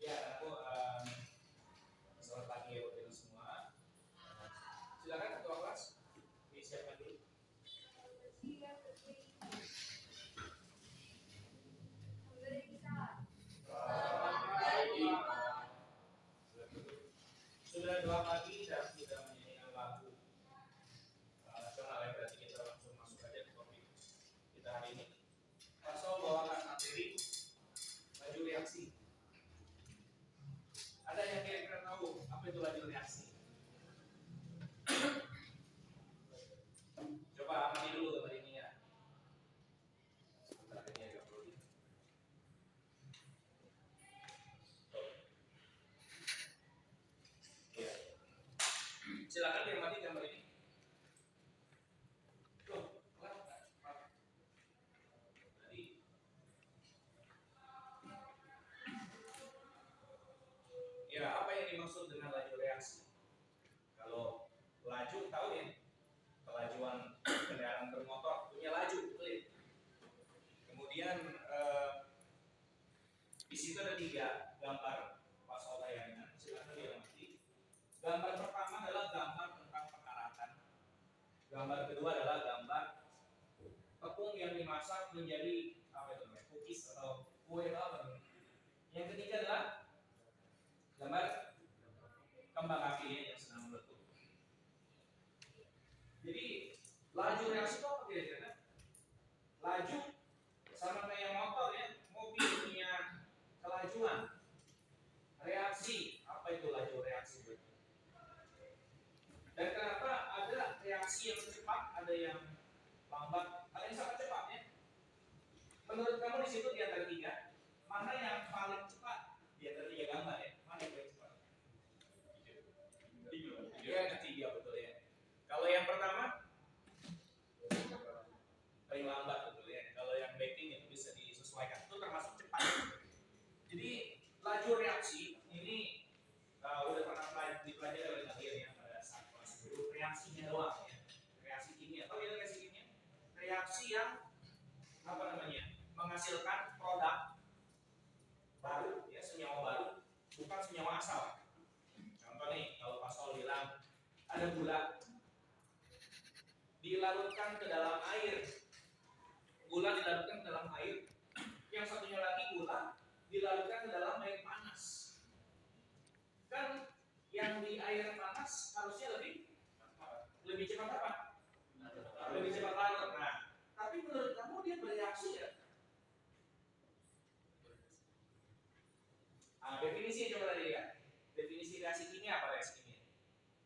Ya, aku selamat pagi ya buat semua. Silakan ketua kelas disiapkan dulu. Sudah 2 pagi dan sudah menyanyikan lagu nasional ya, berarti kita langsung masuk aja ke topik kita hari ini. Pasal bawakan materi laju reaksi. Ada yang kira-kira tahu apa itu laju reaksi? Coba amati dulu gambar ini ya. Sebentar ini agak perlu. Ya. Silakan diamati gambar ini. Ya, apa yang dimaksud dengan laju reaksi? Kalau laju tahu ya, kelajuan kendaraan bermotor punya laju, betul ya? Kemudian di situ ada 3 gambar pas tayangan. Silakan diamati. Gambar pertama adalah gambar tentang pekaratan. Gambar kedua adalah gambar tepung yang dimasak menjadi apa itu namanya? Cookies atau kue atau apa itu? Yang ketiga adalah gambar kembang api yang sedang meletup. Jadi laju reaksi itu apa kira-kira? Laju sama kayak motor ya, mobil punya kelajuan. Reaksi, apa itu laju reaksi? Dan kenapa ada reaksi yang cepat, ada yang lambat, ada yang sangat cepat ya? Menurut kamu di situ di antara 3, mana yang paling cepat di antara 3 gambar ya? Mana yang paling cepat? Yang ketiga betul ya. Kalau yang pertama paling lambat betul ya. Kalau yang backing itu bisa disesuaikan. Itu termasuk cepat. Jadi laju reaksi ini udah pernah dipelajari oleh kalian ya pada saat kelas dulu. Reaksinya doang ya. Reaksi kimia. Tahu ya reaksi kimia? Reaksi yang apa namanya? Menghasilkan produk baru ya, senyawa baru, bukan senyawa asal. Contoh nih, kalau Pak Sol bilang ada gula dilarutkan ke dalam air, gula dilarutkan ke dalam air, yang satunya lagi gula dilarutkan ke dalam air panas. Kan yang di air panas harusnya lebih cepat apa? Lebih cepat larut. Nah, tapi menurut kamu dia bereaksi ya? Definisi coba tadi ya. Definisi reaksi kimia apa reaksi kimia?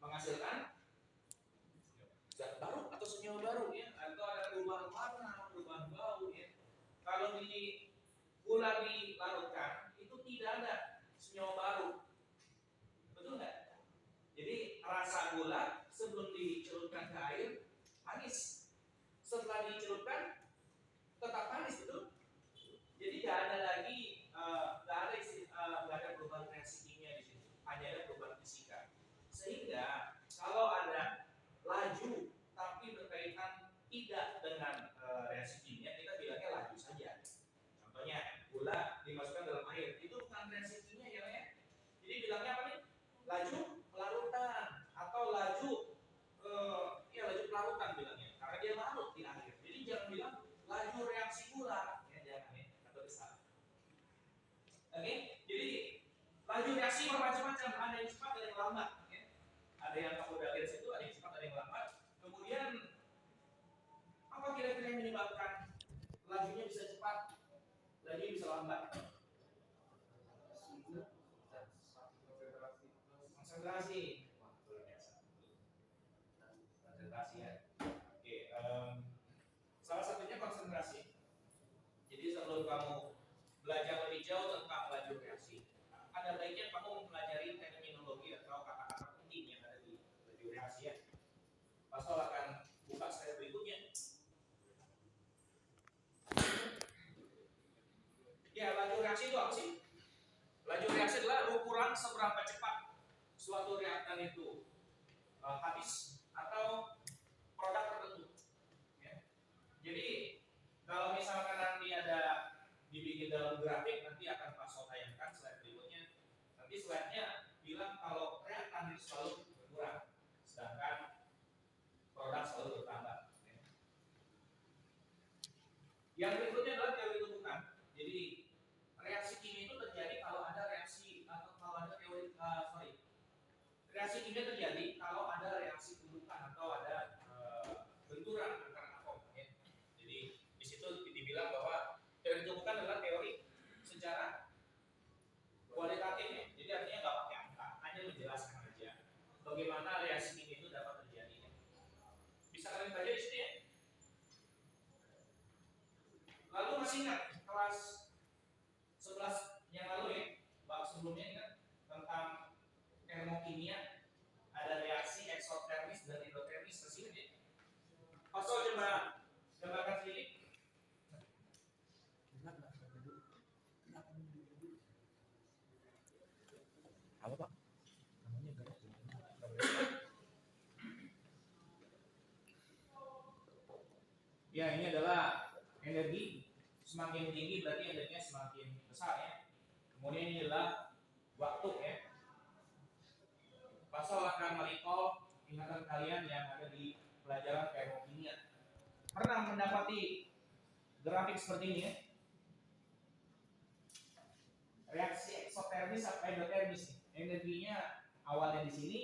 Menghasilkan zat baru atau senyawa baru ya, atau ada perubahan warna, perubahan bau ya. Kalau di gula dilarutkan itu tidak ada senyawa baru, betul nggak? Jadi rasa gula sebelum dicelupkan ke air manis, setelah dicelupkan tetap manis, betul? Jadi nggak ada lagi nggak ada perubahan reaksi kimia di situ, hanya ada perubahan fisika. Sehingga kalau ada laju tapi berkaitan tidak dengan reaksi kimia, kita bilangnya laju saja. Contohnya gula dimasukkan dalam air, itu bukan reaksi kimia ya. Jadi bilangnya apa nih? Laju pelarutan atau laju laju pelarutan bilangnya, karena dia larut di air. Jadi jangan bilang laju reaksi gula ya, jangan ya, atau besar. Oke, jadi laju reaksi bermacam-macam, ada yang cepat, ada yang lambat ya. Ada yang kamu udah lihat situ, ada yang cepat, ada yang lambat. Kemudian apa kira-kira yang menyebabkan lajunya bisa cepat, lajunya bisa lambat? Konsentrasi. Konsentrasi ya. Oke, salah satunya konsentrasi. Jadi sebelum kamu belajar lebih jauh tentang laju reaksi, ada baiknya kamu mempelajari terminologi atau kata-kata penting yang ada di laju reaksi ya. Pasal akan buka slide berikutnya. Ya, laju reaksi itu apa sih? Laju reaksi adalah ukuran seberapa cepat suatu reaktan itu habis atau produk tertentu. Ya. Jadi kalau misalkan nanti ada dibikin dalam grafik, nanti akan Pak Sol tayangkan slide berikutnya. dia terjadi kalau ada reaksi tumbukan atau ada benturan antara atom. Ya. Jadi di situ dibilang bahwa teori tumbukan adalah teori secara kualitatif. Ya. Jadi artinya nggak pakai angka, hanya menjelaskan aja bagaimana reaksi kimia itu dapat terjadi. Ya. Bisa kalian baca di sini ya. Lalu masih ingat kelas 11 yang lalu ya, bab sebelumnya ingat tentang termokimia, ada reaksi eksotermis dan endotermis ke sini ya. Pasal coba gambarkan sedikit. Apa Pak? Namanya ya, ini adalah energi. Semakin tinggi berarti energinya semakin besar ya. Kemudian ini adalah waktu ya. Pasal akan merecall ingatan kalian yang ada di pelajaran termokimia. Pernah mendapati grafik seperti ini ya? Reaksi eksotermis atau endotermis, energinya awalnya di sini,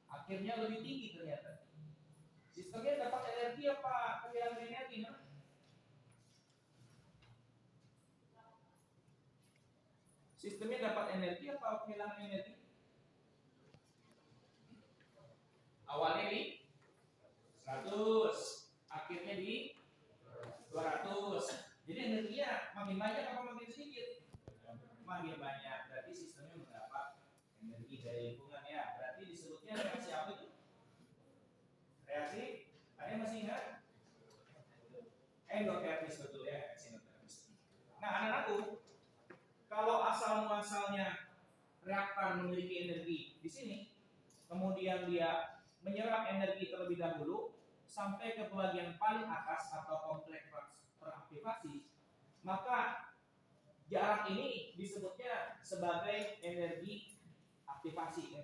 akhirnya lebih tinggi ternyata. Sistemnya dapat energi apa kehilangan energi? No? Sistemnya dapat energi apa kehilangan energi? Awalnya di 100, akhirnya di 200. Jadi energinya makin banyak apa makin sedikit? Makin banyak. Berarti sistemnya mendapat energi dari lingkungan ya. Berarti disebutnya reaksi apa itu? Reaksi, kalian masih ingat? Endotermis, betul ya, reaksi endotermis. Nah, anak-anakku, kalau asal muasalnya reaktan memiliki energi di sini, kemudian dia menyerap energi terlebih dahulu sampai ke bagian paling atas atau kompleks teraktivasi, maka jarak ini disebutnya sebagai energi aktivasi.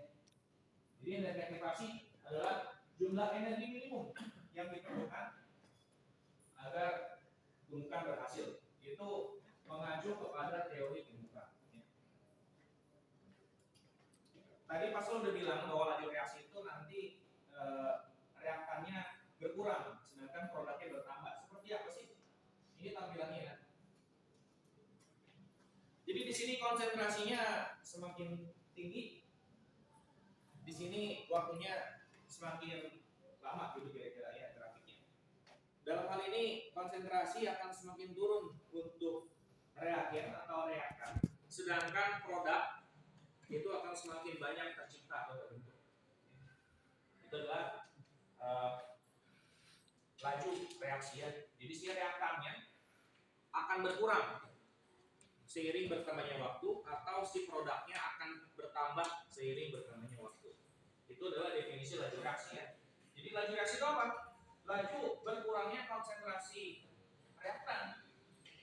Jadi energi aktivasi adalah jumlah energi minimum yang diperlukan agar tumbukan berhasil. Itu mengacu kepada teori tumbukan. Tadi Pak Sol udah bilang bahwa laju reaksi itu nanti reaktannya berkurang, sedangkan produknya bertambah. Seperti apa sih? Ini tampilannya ya. Jadi di sini konsentrasinya semakin tinggi, di sini waktunya semakin lama gitu kira-kira ya grafiknya. Dalam hal ini konsentrasi akan semakin turun untuk reagen atau reaktan, sedangkan produk itu akan semakin banyak tercipta atau terbentuk. Itu adalah laju reaksi ya. Jadi si reaktannya akan berkurang seiring bertambahnya waktu atau si produknya akan bertambah seiring bertambahnya waktu. Itu adalah definisi laju reaksi ya. Jadi laju reaksi itu apa? Laju berkurangnya konsentrasi reaktan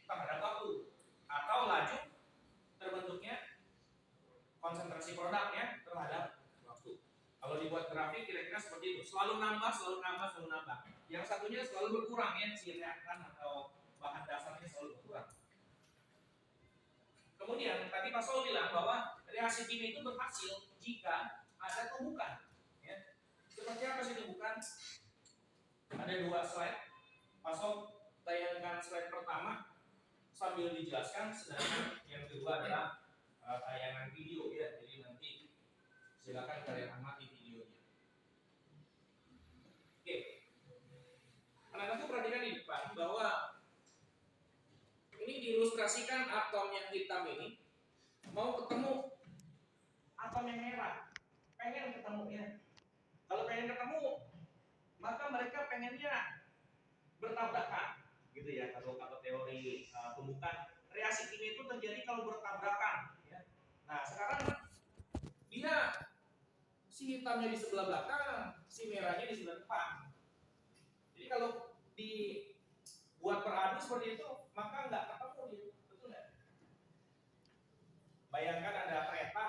terhadap waktu atau laju terbentuknya konsentrasi produknya terhadap waktu. Kalau dibuat grafik kira-kira seperti itu, selalu nambah, selalu nambah, selalu nambah. Yang satunya selalu berkurang ya, si reaktan atau bahan dasarnya selalu berkurang. Kemudian tadi Pak Sol bilang bahwa reaksi kimia itu berhasil jika ada tumbukan. Ya. Seperti apa sih tumbukan? Ada 2 slide. Pak Sol tayangkan slide pertama sambil dijelaskan, sedangkan yang kedua adalah tayangan video ya. Jadi nanti silakan kalian amati videonya. Oke. Anak-anak perhatikan di depan bahwa ini diilustrasikan atom yang hitam ini mau ketemu atom yang merah, pengen ketemunya. Kalau pengen ketemu, maka mereka pengennya bertabrakan, gitu ya. Kalau teori tumbukan, reaksi kimia itu terjadi kalau bertabrakan. Ya. Nah sekarang dia si hitamnya di sebelah belakang, si merahnya di sebelah depan. Jadi kalau dibuat beradu seperti itu, maka nggak ketemu dia, betul nggak? Bayangkan ada kereta,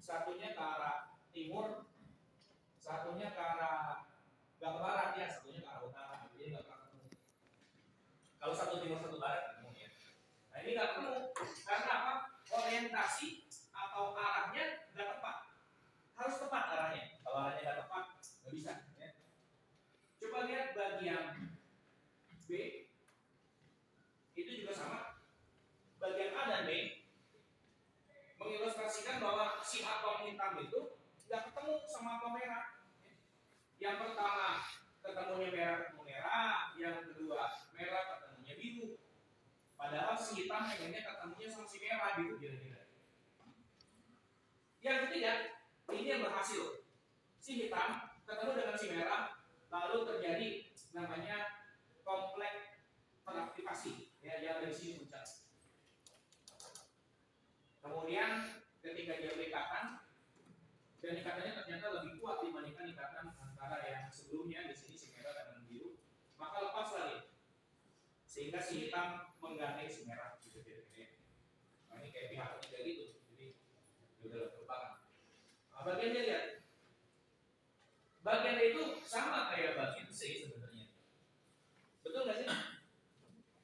satunya ke arah timur, satunya ke arah nggak ke barat ya, satunya ke arah utara, jadi nggak ketemu. Kalau satu timur satu barat ketemu ya. Nah ini nggak ketemu karena apa? Orientasi atau arahnya nggak tepat. Harus tepat arahnya. Kalau arahnya Yang pertama ketemunya merah ketemu merah, yang kedua merah ketemunya biru. Padahal si hitam pengennya ketemunya sama si merah gitu kira-kira. Yang ketiga, ini yang berhasil. Si hitam ketemu dengan si merah, lalu terjadi namanya kompleks teraktivasi, ya, yang dari sini muncul. Kemudian ketika dia berikatan, dan ikatannya ternyata lebih kuat dibandingkan ikatan antara yang sebelumnya, di sini si merah dan biru, maka lepas lagi, sehingga si hitam menggandeng si merah gitu kira-kira. Nah, ini kayak pihak ketiga gitu, jadi udah lupakan. Nah, bagian dia lihat, bagian D itu sama kayak bagian C sebenarnya, betul nggak sih?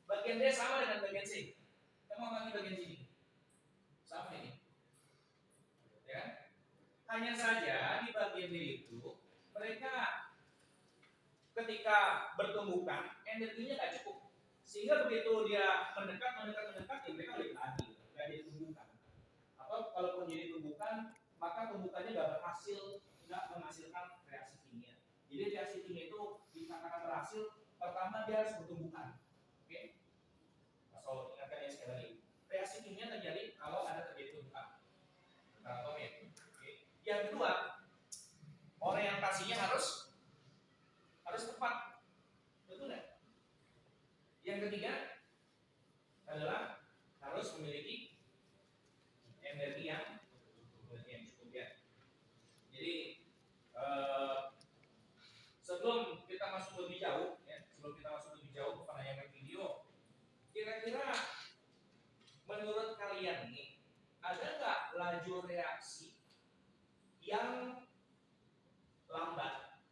Bagian D sama dengan bagian C. Kita mau bagi bagian sini, sama ini, ya. Hanya saja di bagian D itu mereka ketika bertumbukan energinya nggak cukup, sehingga begitu dia mendekat ya mereka balik lagi, nggak jadi tumbukan. Atau kalaupun jadi tumbukan, maka tumbukannya nggak berhasil, nggak menghasilkan reaksi kimia. Jadi reaksi kimia itu dikatakan berhasil pertama dia harus bertumbukan. Oke? So ingatkan ya sekali lagi. Reaksi kimia terjadi kalau ada terjadi tumbukan. Oke. Yang kedua, orientasinya harus tepat. Betul nggak? Yang ketiga adalah harus memiliki energi yang cukup ya. Jadi sebelum kita masuk lebih jauh ke penayangan video, kira-kira menurut kalian nih, ada nggak laju reaksi yang lambat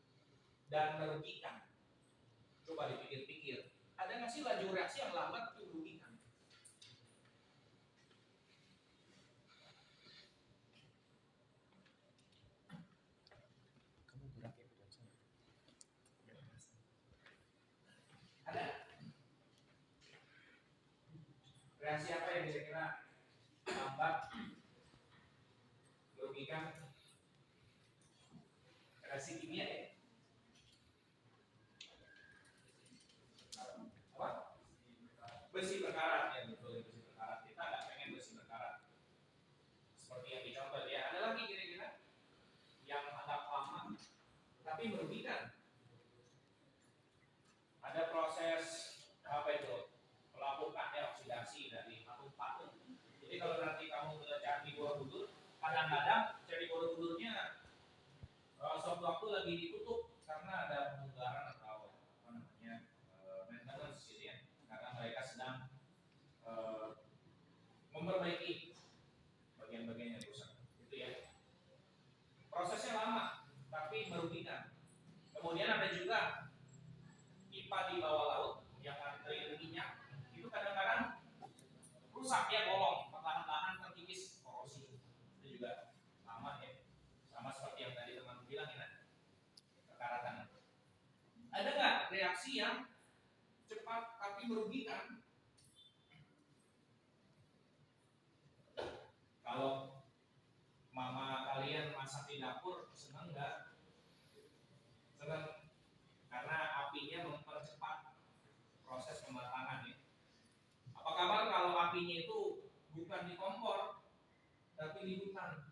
dan merugikan? Coba dipikir-pikir, ada nggak sih laju reaksi yang lambat tapi merugikan? Kamu gerak ya beda saya. Ada? Reaksi apa yang kira-kira lambat merugikan? Reaksi kimia ya? Apa? Besi berkarat, ya betul, besi berkarat. Kita nggak pengen besi berkarat seperti yang dicontoh ya. Ada lagi kira-kira yang agak lama tapi merugikan? Ada proses apa itu? Melakukan oksidasi dari patung-patung. Jadi kalau nanti kamu ke Candi Borobudur, kadang-kadang Candi Borobudurnya suatu waktu lagi ditutup karena ada pembugaran atau apa namanya maintenance gitu ya, karena mereka sedang memperbaiki bagian-bagian yang rusak gitu ya. Prosesnya lama tapi merugikan. Kemudian ada juga pipa di bawah laut yang antri minyak, itu kadang-kadang rusak ya, bolong, perlahan-lahan terkikis korosi. Itu juga lama ya, sama seperti yang tadi teman bilang ya, kekaratan. Ada nggak reaksi yang cepat tapi merugikan? Kalau mama kalian masak di dapur, senang nggak? Senang, karena apinya mempercepat proses pematangan ya. Apa kabar kalau apinya itu bukan di kompor, tapi di hutan?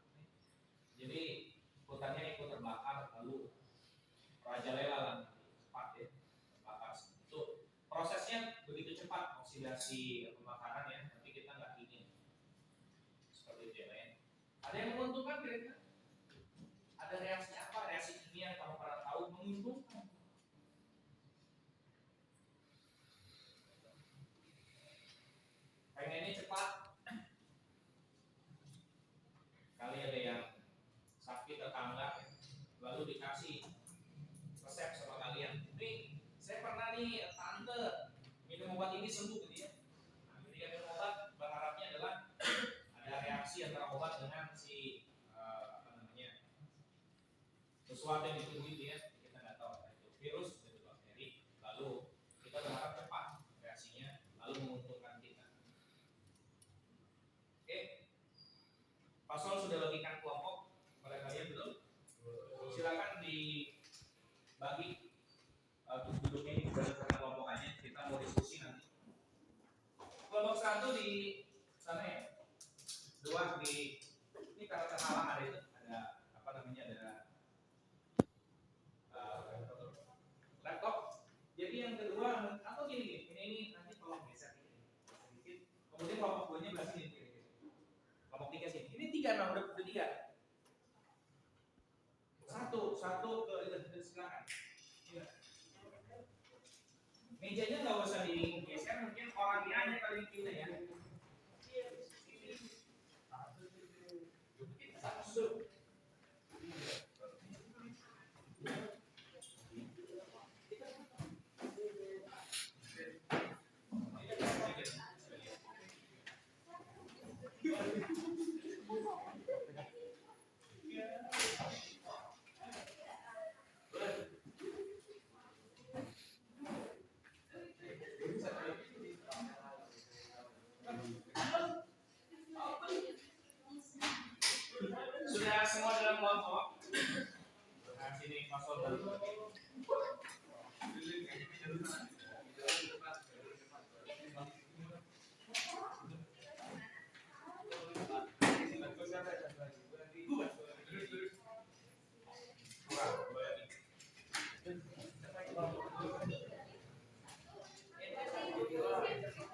Jadi hutannya ikut terbakar, lalu merajalela lah, cepat ya, terbakar. Itu prosesnya begitu cepat oksidasi pembakaran ya, tapi kita nggak ingin seperti itu ya. Ada yang menguntungkan kira-kira? Ada reaksi apa? Reaksi kimia yang kamu pernah tahu menguntungkan? Pengennya cepat. Kali ada yang sakit tetangga, lalu dikasih resep sama kalian. Nih, saya pernah nih tante minum obat ini sembuh gitu ya. Nah, ketika minum obat, berharapnya adalah ada reaksi antara obat dengan si apa namanya, sesuatu yang di tubuh itu ya. Kita nggak tahu apa itu virus, itu bakteri. Lalu kita berharap cepat reaksinya, lalu menguntungkan kita. Oke, Pasol sudah bagikan kelompok pada kalian belum? Silakan di bagi duduknya ini berdasarkan kelompok aja. Kita mau diskusi nanti. Kelompok 1 di sana ya. 2 di ini karena terhalang ada itu ada apa namanya ada laptop. Jadi yang kedua atau gini ini nanti tolong geser sedikit. Kemudian kelompok 2-nya belah sini kira-kira. Kelompok 3 sini. Ini 3 nah udah 3. Satu ke sebelah. Ya. Mejanya nggak usah digeser, mungkin orangnya aja kali pindah ya. Sudah semua dalam kelompok. Nah, sini masuk dulu.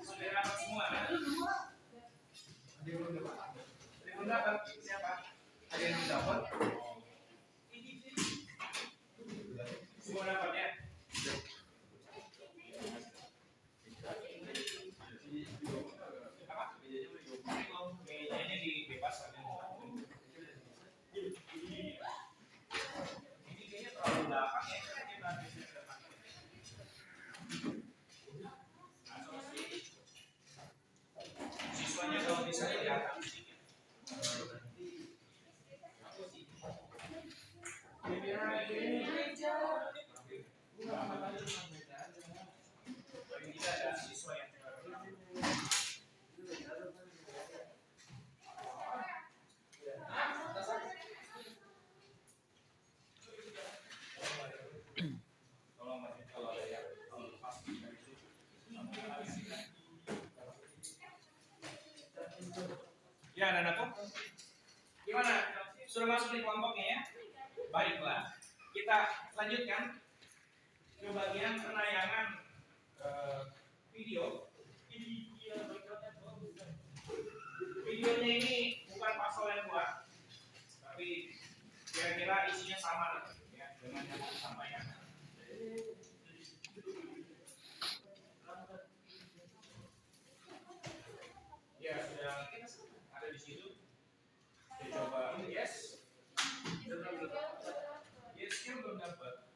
Sudah rapat semua. Siapa? Ada yang dapat? Semua dapatnya? Apa? Mejanya dibebas. Ini kayaknya terlalu belakang ya. Siswanya kalau bisa di atas sedikit. Kita ada siswa yang tolong masih kalau ada yang pas ya anak-anakku gimana sudah masuk di kelompoknya ya baiklah kita lanjutkan ke bagian penayangan video. Videonya ini bukan pasal yang buat tapi kira-kira isinya sama ya dengan yang disampaikan. Ya sudah ada di situ. Saya coba yes. Yes belum dapat.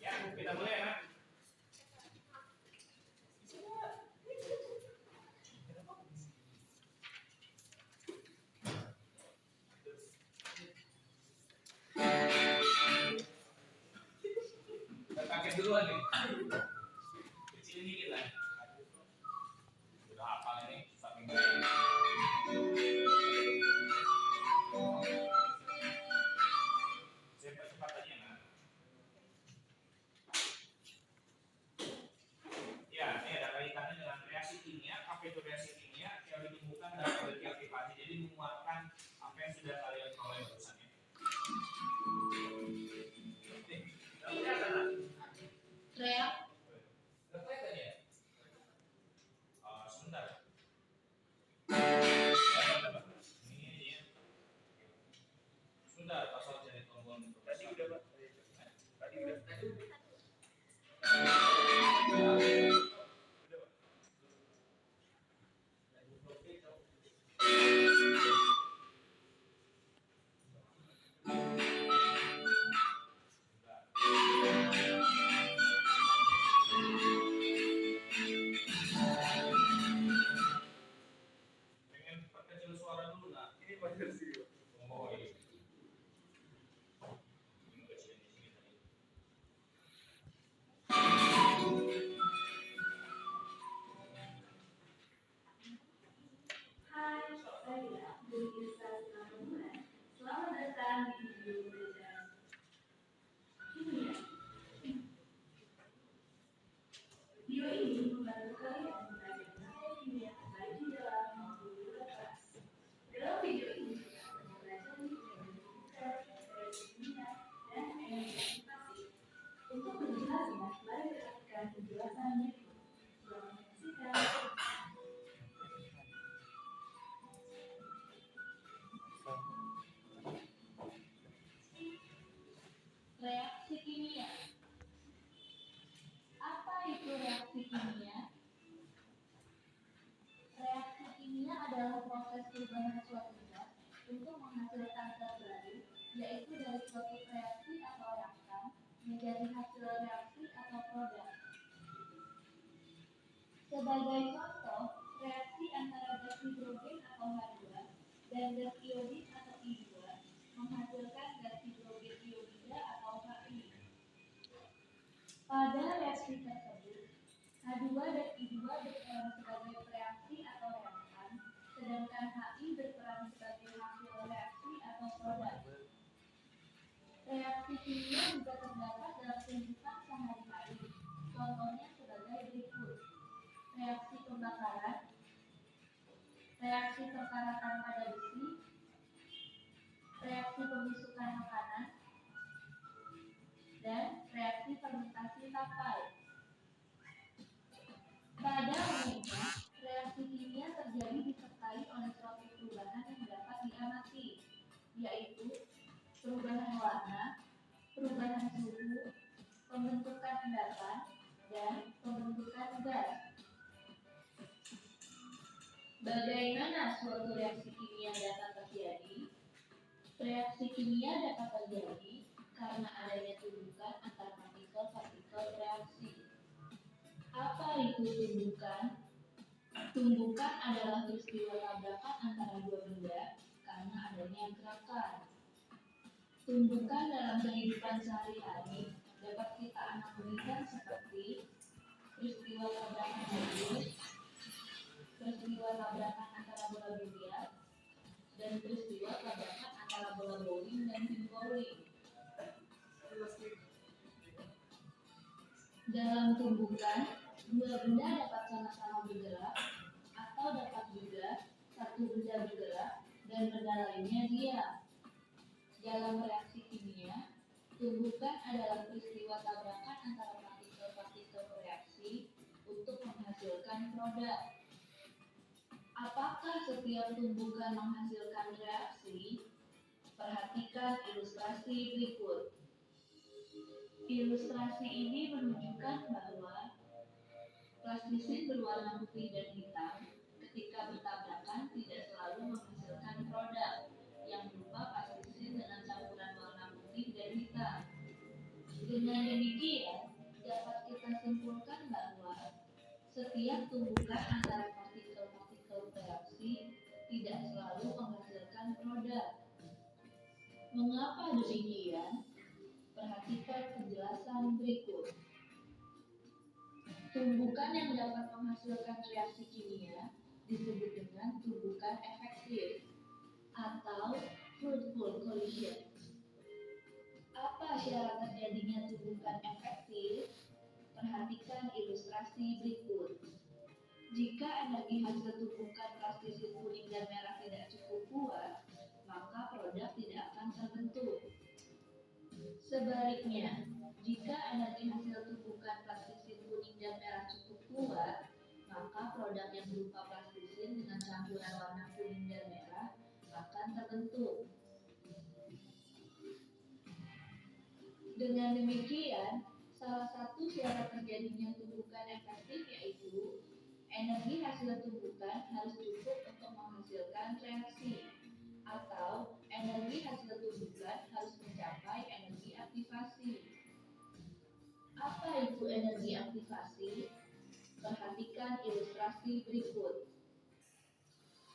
Ya, kita mulai ya. Kita pakai duluan nih. Kecilin dikit lah. Udah hafal ini, saking cepat aja nah. Ya, ini ada kaitannya dengan reaksi kimia. Apa itu reaksi kimia? Yang ditemukan dalam energi aktivasi. Jadi menguatkan apa yang sudah kalian peroleh barusan ya. Kelihatan? Teriak. Kelihatan ya? hasil reaksi atau produk. Sebagai contoh, reaksi antara gas hidrogen atau H2 dan gas iodid atau I2 menghasilkan gas hidrogen iodida atau HI. Pada reaksi tersebut, H2 dan I2 berperan sebagai pereaksi atau reaktan, sedangkan HI berperan sebagai hasil reaksi atau produk. Reaksi kimia juga terdapat dalam kehidupan sehari-hari. Contohnya sebagai berikut: reaksi pembakaran, reaksi perkaratan pada besi, reaksi pembusukan makanan, dan reaksi fermentasi tapai. Pada umumnya, reaksi kimia terjadi disertai oleh suatu perubahan yang dapat diamati, yaitu perubahan warna, perubahan suhu, pembentukan endapan, dan pembentukan gas. Bagaimana suatu reaksi kimia dapat terjadi? Reaksi kimia dapat terjadi karena adanya tumbukan antar partikel-partikel reaksi. Apa itu tumbukan? Tumbukan adalah peristiwa tabrakan antara dua benda karena adanya gerakan. Tumbukan dalam kehidupan sehari-hari dapat kita analogikan seperti peristiwa tabrakan mobil, peristiwa tabrakan antara bola biliar, dan peristiwa tabrakan antara bola bowling dan pin bowling. Dalam tumbukan, dua benda dapat sama-sama bergerak, atau dapat juga satu benda bergerak dan benda lainnya diam. Dalam reaksi kimia, tumbukan adalah peristiwa tabrakan antara partikel-partikel reaksi untuk menghasilkan produk. Apakah setiap tumbukan menghasilkan reaksi? Perhatikan ilustrasi berikut. Ilustrasi ini menunjukkan bahwa plastisin berwarna putih dan hitam ketika bertabrakan tidak selalu menghasilkan produk yang berupa plastisin dengan campuran warna putih dan hitam. Dengan demikian, dapat kita simpulkan bahwa setiap tumbukan antara partikel-partikel reaksi tidak selalu menghasilkan produk. Mengapa demikian? Perhatikan penjelasan berikut. Tumbukan yang dapat menghasilkan reaksi kimia disebut dengan tumbukan efektif atau fruitful collision. Apa syarat terjadinya tumbukan efektif? Perhatikan ilustrasi berikut. Jika energi hasil tumbukan plastisin kuning dan merah tidak cukup kuat, maka produk tidak akan terbentuk. Sebaliknya, jika energi hasil tumbukan plastisin kuning dan merah cukup kuat, maka produk yang berupa plastisin dengan campuran warna kuning dan merah akan terbentuk. Dengan demikian, salah satu syarat terjadinya tumbukan efektif yaitu energi hasil tumbukan harus cukup untuk menghasilkan reaksi, atau energi hasil tumbukan harus mencapai energi aktivasi. Apa itu energi aktivasi? Perhatikan ilustrasi berikut.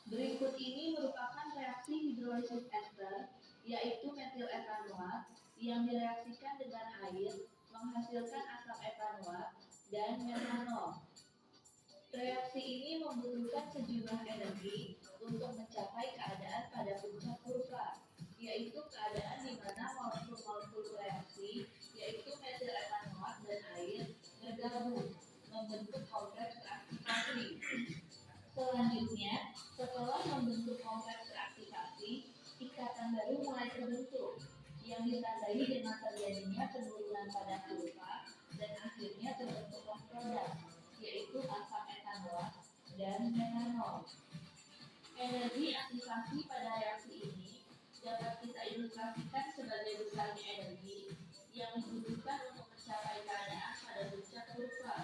Berikut ini merupakan reaksi hidrolisis ester, yaitu metil etanoat yang direaksikan dengan air menghasilkan asam etanoat dan metanol. Reaksi ini membutuhkan sejumlah energi untuk mencapai keadaan pada puncak kurva, yaitu keadaan di mana molekul-molekul reaksi, yaitu metil etanoat dan air, bergabung membentuk kompleks reaktivasi. Selanjutnya, setelah membentuk kompleks reaktivasi, ikatan baru mulai terbentuk, yang ditandai dengan terjadinya penurunan pada kurva dan akhirnya terbentuklah produk, yaitu asam etanoat dan metanol. Energi aktivasi pada reaksi ini dapat kita ilustrasikan sebagai besarnya energi yang dibutuhkan untuk mencapai keadaan pada puncak kurva.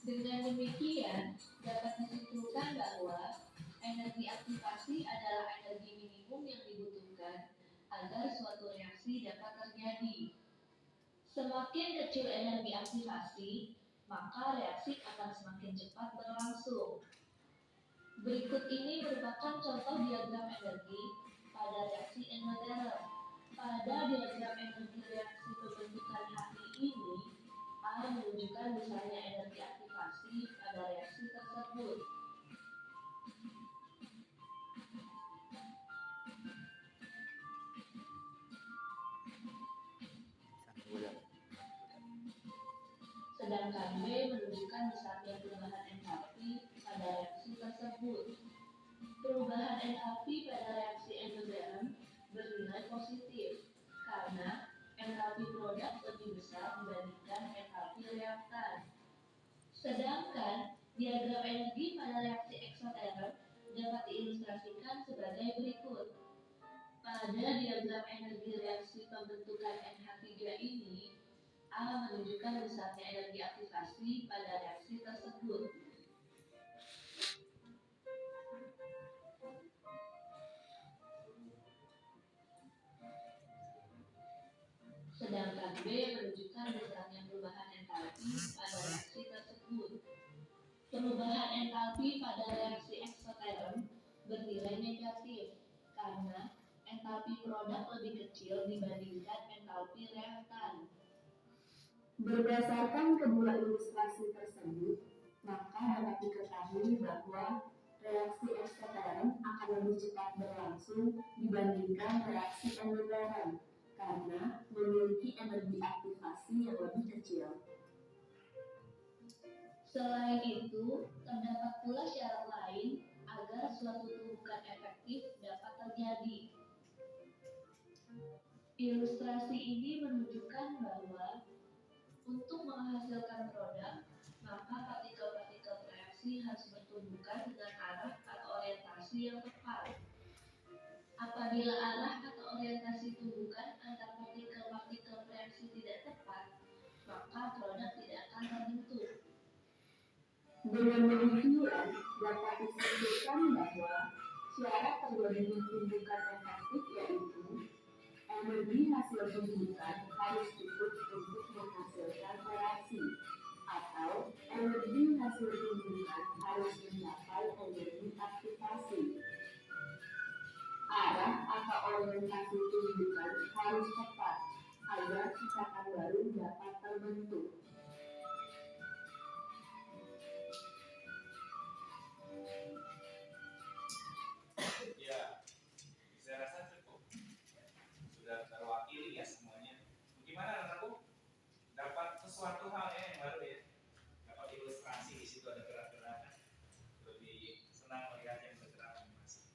Dengan demikian, dapat disimpulkan bahwa energi aktivasi adalah energi minimum yang dibutuhkan agar suatu reaksi dapat terjadi. Semakin kecil energi aktivasi, maka reaksi akan semakin cepat berlangsung. Berikut ini merupakan contoh diagram energi pada reaksi endoterm. Pada diagram energi reaksi pembentukan HI ini, A menunjukkan besarnya energi aktivasi pada reaksi tersebut. Sedangkan B menunjukkan besarnya perubahan entalpi pada reaksi tersebut. Perubahan entalpi pada reaksi endoterm bernilai positif karena entalpi produk lebih besar dibandingkan entalpi reaktan. Sedangkan diagram energi pada reaksi eksoterm dapat diilustrasikan sebagai berikut. Pada diagram energi reaksi pembentukan NH3 ini, A menunjukkan besarnya energi aktivasi pada reaksi tersebut. Sedangkan B menunjukkan besarnya perubahan entalpi pada reaksi tersebut. Perubahan entalpi pada reaksi eksoterm bernilai negatif karena entalpi produk lebih kecil dibandingkan entalpi reaktan. Berdasarkan kedua ilustrasi tersebut, maka dapat diketahui bahwa reaksi eksoterm akan lebih cepat berlangsung dibandingkan reaksi endoterm karena memiliki energi aktivasi yang lebih kecil. Selain itu, terdapat pula syarat lain agar suatu tumbukan efektif dapat terjadi. Ilustrasi ini menunjukkan bahwa untuk menghasilkan produk, maka partikel-partikel reaksi harus bertumbukan dengan arah atau orientasi yang tepat. Apabila arah atau orientasi tumbukan antar partikel-partikel reaksi tidak tepat, maka produk tidak akan terbentuk. Dengan demikian, dapat disimpulkan bahwa syarat terjadinya tumbukan efektif yaitu energi hasil tumbukan harus cukup untuk menghasilkan reaksi, atau energi hasil tumbukan harus mencapai energi aktivasi. Arah atau orientasi tumbukan harus tepat agar cetakan baru dapat terbentuk. Ya, saya rasa cukup. Sudah terwakili ya semuanya. Bagaimana anakku? Dapat sesuatu hal yang baru ya. Dapat ilustrasi di situ ada gerak-gerakan. Lebih senang melihat yang bergerak animasi.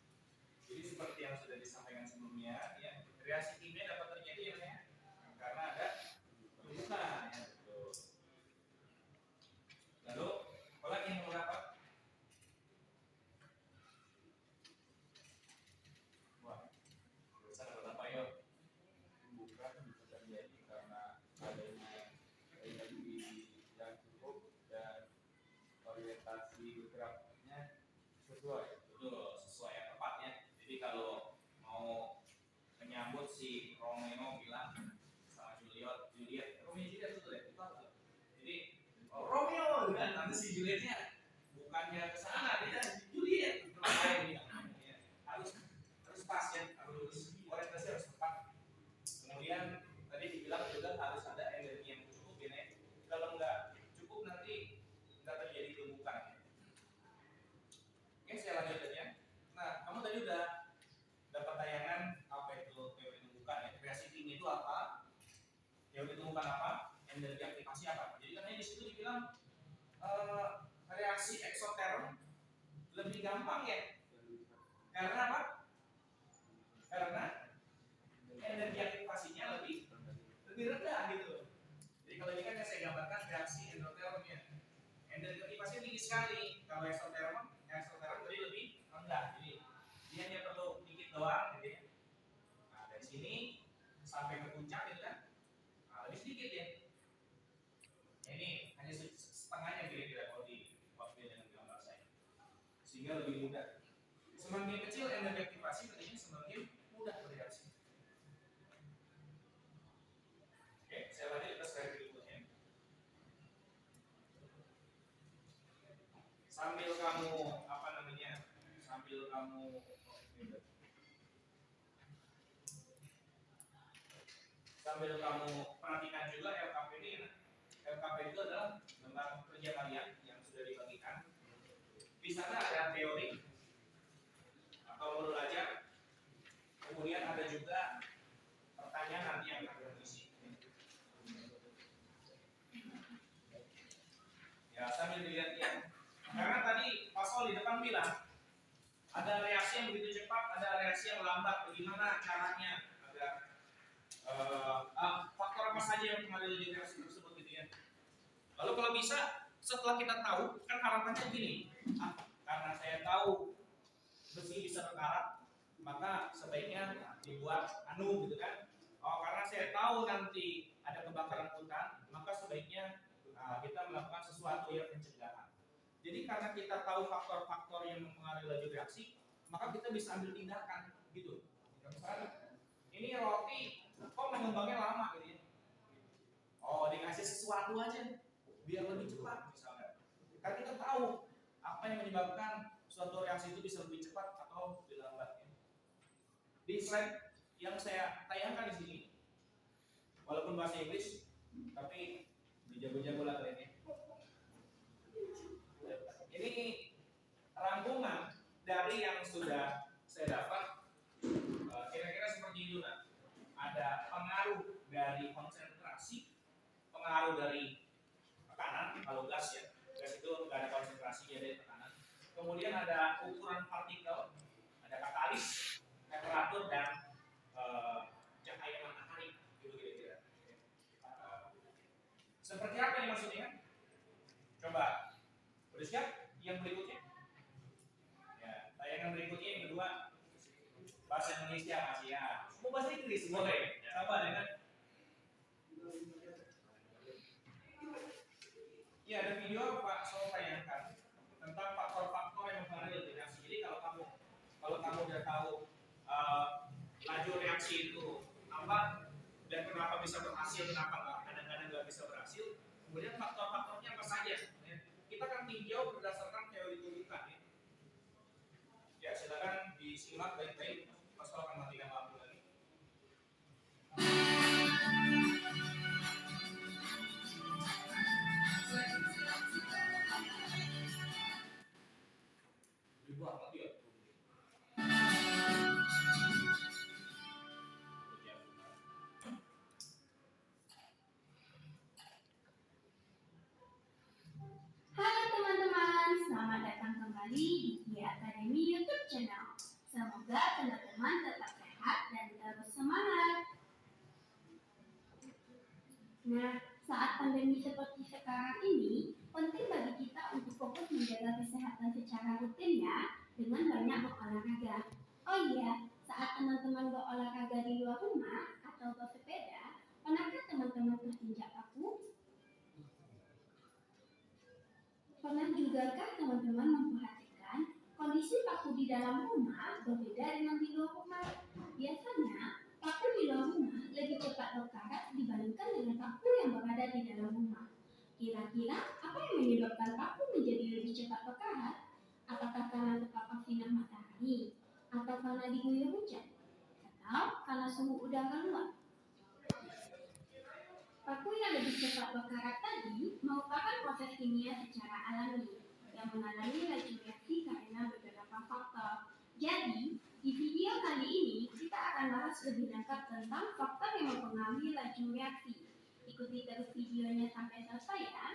Jadi seperti yang sudah disampaikan sebelumnya, ya reaksi kimia dapat terjadi ya, karena ada tumbukan ya betul. Lalu apalagi yang mau dapat? Wah, bisa dapat apa yuk? Tumbukan bisa terjadi karena adanya energi yang cukup dan orientasi geraknya sesuai. Betul, sesuai yang tepat ya. Jadi kalau mau menyambut si Romeo bilang sama Juliet, Romeo Juliet betul ya, itu apa? Jadi Romeo kan nanti si Julietnya bukannya ke sana, dia Juliet lain dia. Ya, harus pas ya, harus orientasi harus tepat. Kemudian tadi dibilang juga harus ada energi yang cukup ya. Kalau nggak cukup nanti nggak terjadi tumbukan. Oke, saya lanjut aja. Nah, kamu tadi udah dapat tayangan apa itu teori tumbukan ya. Reaksi kimia itu apa? Teori tumbukan apa? Energi aktivasi apa? Jadi kan di situ dibilang reaksi eksoterm lebih gampang ya. Karena apa? Karena energi aktivasinya lebih rendah gitu. Jadi kalau ini kan yang saya gambarkan reaksi endoterm ya. Energi aktivasinya tinggi sekali. Kalau eksoterm tadi lebih rendah. Jadi dia hanya perlu dikit doang gitu ya. Nah, dari sini sampai ke puncak gitu kan. Nah, lebih sedikit ya. Nah, ini hanya setengahnya kira-kira kalau diwakili dengan gambar saya. Sehingga lebih mudah. Semakin kecil energi aktivasi tentunya semakin mudah bereaksi. Oke, saya lanjut ke slide kamu perhatikan juga LKP ini. LKP itu adalah lembar kerja kalian yang sudah dibagikan. Di sana ada teori atau modul ajar, kemudian ada juga pertanyaan nanti yang akan diisi. Ya, sambil dilihat ya. Karena tadi Pak Sol di depan bilang ada reaksi yang begitu cepat, ada reaksi yang lambat. Bagaimana caranya agar faktor apa saja yang mengalir di reaksi tersebut gitu ya. Lalu kalau bisa setelah kita tahu, kan harapannya gini, karena saya tahu besi bisa berkarat, maka sebaiknya dibuat gitu kan. Oh, karena saya tahu nanti ada kebakaran hutan, maka sebaiknya kita melakukan sesuatu yang pencegahan. Jadi karena kita tahu faktor-faktor yang mempengaruhi laju reaksi, maka kita bisa ambil tindakan gitu. Misalnya, ini roti kok mengembangnya lama gitu ya. Oh, dikasih sesuatu aja biar lebih cepat misalnya. Karena kita tahu apa yang menyebabkan suatu reaksi itu bisa lebih cepat atau lebih lambat. Di slide yang saya tayangkan di sini, walaupun bahasa Inggris, tapi dijago-jago lah kalian ya. Ini rangkuman dari yang sudah saya dapat, kira-kira seperti itu nah. Ada pengaruh dari konsentrasi, pengaruh dari tekanan, kalau gas ya, gas itu nggak ada konsentrasi, dia ada tekanan. Kemudian ada ukuran partikel, ada katalis, temperatur dan cahaya matahari, gitu kira-kira. Seperti apa yang maksudnya? Coba, udah siap? Yang berikutnya? Ya, tayangan berikutnya yang kedua bahasa Indonesia masih ya. Mau bahasa Inggris boleh. Sabar ya kan? Ya, ada video Pak Sol tayangkan tentang faktor-faktor yang mempengaruhi reaksi. Jadi kalau kamu udah tahu laju reaksi itu apa dan kenapa bisa berhasil, kenapa kadang-kadang nggak bisa berhasil, kemudian faktor-faktornya apa saja. Ya. Kita akan tinjau berdasarkan teori turunan ya. Ya, silakan disimak baik-baik. Mas Sol akan matikan lampu lagi. Dibuang lagi ya. Halo teman-teman, selamat datang kembali di Kia Academy YouTube channel. Semoga teman-teman tetap sehat dan terus semangat. Nah, saat pandemi seperti sekarang ini, penting bagi kita untuk fokus menjaga kesehatan secara rutin ya, dengan banyak berolahraga. Oh iya, saat teman-teman berolahraga di luar rumah atau bersepeda, pernahkah teman-teman terinjak paku? Pernah jugakah teman-teman memperhatikan kondisi paku di dalam rumah berbeda dengan di luar rumah? Biasanya, paku di luar rumah lebih cepat berkarat dibandingkan dengan paku yang berada di dalam rumah. Kira-kira apa yang menyebabkan paku menjadi lebih cepat berkarat? Apakah karena terpapar sinar matahari? Atau karena diguyur hujan? Atau karena suhu udara luar? Paku yang lebih cepat berkarat tadi merupakan proses kimia secara alami yang mengalami laju reaksi karena beberapa faktor. Jadi, di video kali ini kita akan bahas lebih lengkap tentang faktor yang mempengaruhi laju reaksi. Ikuti terus videonya sampai selesai ya.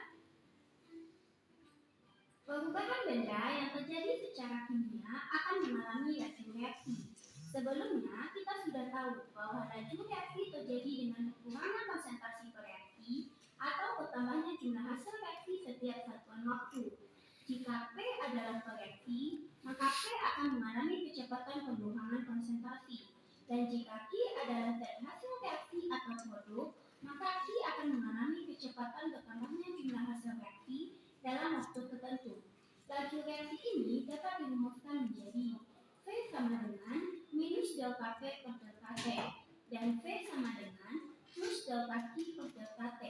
Perubahan benda yang terjadi secara kimia akan mengalami laju reaksi. Sebelumnya, kita sudah tahu bahwa laju reaksi terjadi dengan kekurangan konsentrasi reaksi atau bertambahnya jumlah hasil reaksi setiap satuan waktu. Jika P adalah reaksi, maka P akan mengalami kecepatan pengurangan konsentrasi. Dan jika Q adalah zat hasil reaksi atau produk, maka Q akan mengalami kecepatan bertambahnya jumlah hasil reaksi dalam waktu tertentu. Laju reaksi ini dapat dirumuskan menjadi V sama dengan minus delta P per delta T, dan V sama dengan plus delta Q per delta T.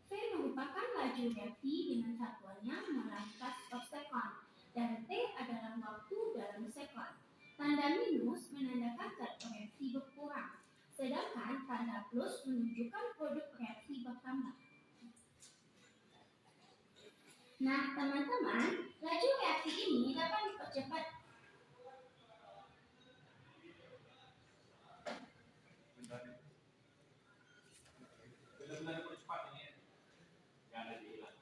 V merupakan laju reaksi dengan satuannya molaritas per sekon, dan T adalah waktu dalam sekon. Nah, teman-teman, laju reaksi ini dapat dipercepat. Benar-benar percepat ini ya. Jangan ada hilang.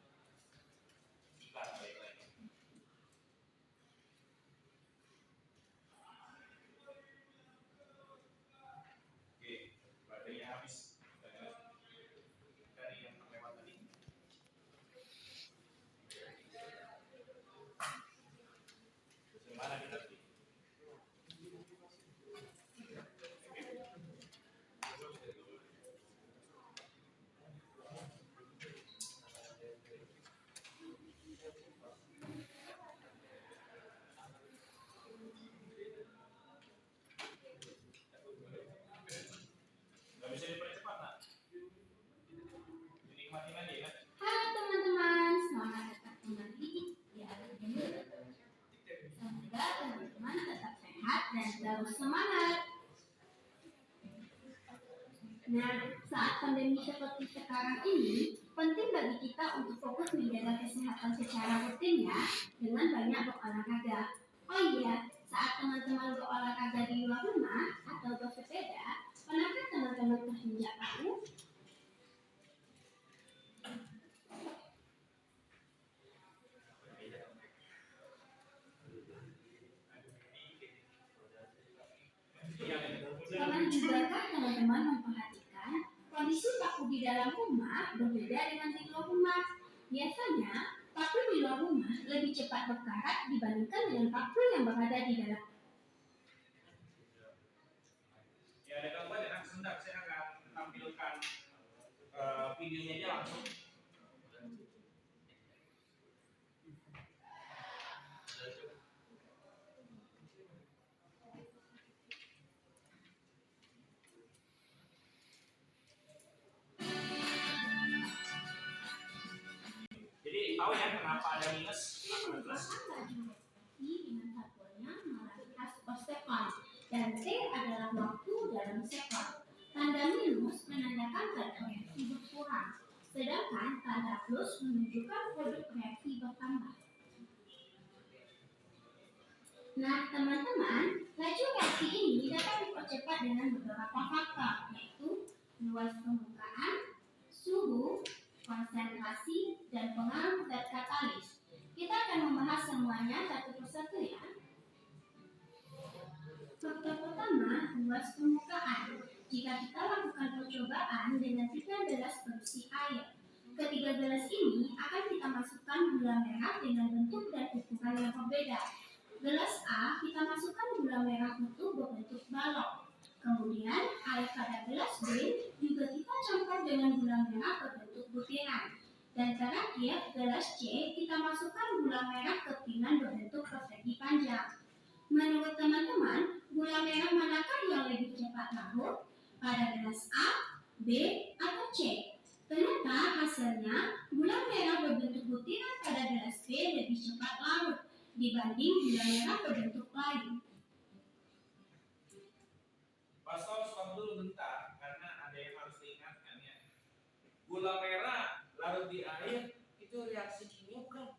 Iklan balik lagi. Oke, baterainya habis. Dari yang lewat tadi. Bagaimana kita sih? Nggak bisa dipercepat, nak. Dinikmatin aja ya. Halo teman-teman, selamat datang kembali di akhir ini. Semoga teman-teman tetap sehat dan terus semangat. Nah, saat pandemi seperti sekarang ini, penting bagi kita untuk fokus menjaga kesehatan secara rutin ya, dengan banyak berolahraga. Oh iya, saat teman-teman berolahraga di luar rumah atau bersepeda, pernahkah teman-teman terinjak paku? Pernah juga kan teman-teman memperhatikan kondisi paku di dalam rumah berbeda dengan di luar rumah. Biasanya, paku di luar rumah lebih cepat berkarat dibandingkan dengan paku yang berada di dalam. Ya, ada gambar ya, nak. Sebentar, saya akan tampilkan videonya aja langsung. Jadi tahu ya kenapa ada minus, kenapa ada plus? Dengan satuannya melaritas per sekon dan T adalah waktu dalam sekon. Tanda minus menandakan zat reaksi berkurang, sedangkan tanda plus menunjukkan produk reaksi bertambah. Nah, teman-teman, laju reaksi ini dapat dipercepat dengan beberapa faktor, yaitu luas permukaan, suhu, konsentrasi, dan pengaruh zat katalis. Kita akan membahas semuanya satu persatu ya. Faktor pertama, luas permukaan. Jika kita lakukan percobaan dengan 3 gelas berisi air, ketiga gelas ini akan kita masukkan gula merah dengan bentuk dan ukuran yang berbeda. Gelas A kita masukkan gula merah utuh berbentuk balok. Kemudian air pada gelas B juga kita campur dengan gula merah berbentuk butiran. Dan terakhir, gelas C kita masukkan gula merah kepingan berbentuk persegi panjang. Menurut teman-teman, gula merah manakah yang lebih cepat larut? Pada gelas A, B, atau C? Ternyata hasilnya, gula merah berbentuk butiran pada gelas B lebih cepat larut dibanding gula merah berbentuk lain. Stop dulu bentar, karena ada yang harus diingatkan ya. Gula merah larut di air itu reaksi kimia bukan?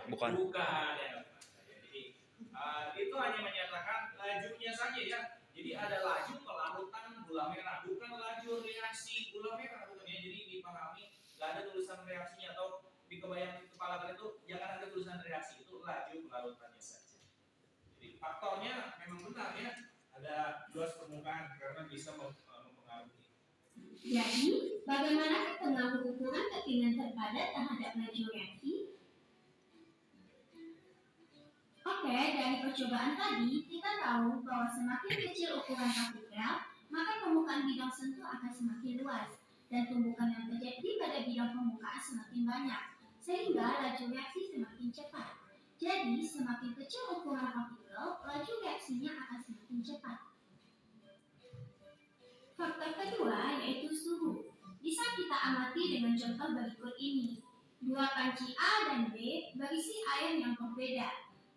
Bukan. Bukan ya. Jadi itu hanya menyatakan lajunya saja ya. Jadi ada laju pelarutan gula merah, bukan laju reaksi gula merah, bukan ya. Jadi dipahami, nggak ada tulisan reaksinya atau di kebayang kepala kalian itu jangan ada tulisan reaksi, itu laju pelarutannya saja. Jadi faktornya memang benar ya. Ada luas permukaan karena bisa mempengaruhi. Jadi, bagaimana pengaruh ukuran kepingan terpadat terhadap laju reaksi? Oke, dari percobaan tadi, kita tahu bahwa semakin kecil ukuran partikel, maka permukaan bidang sentuh akan semakin luas, dan tumbukan yang terjadi pada bidang permukaan semakin banyak, sehingga laju reaksi semakin cepat. Jadi, semakin kecil ukuran partikel, laju reaksinya akan semakin cepat. Faktor kedua yaitu suhu. Bisa kita amati dengan contoh berikut ini. Dua panci A dan B berisi air yang berbeda.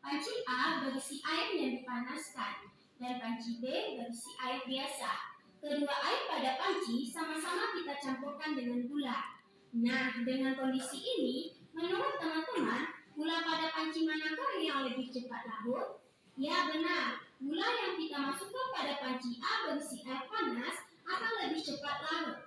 Panci A berisi air yang dipanaskan dan panci B berisi air biasa. Kedua air pada panci sama-sama kita campurkan dengan gula. Nah, dengan kondisi ini, Menurut teman-teman, gula pada panci manakah yang lebih cepat larut? Ya benar, gula yang kita masukkan pada panci A berisi air panas akan lebih cepat larut.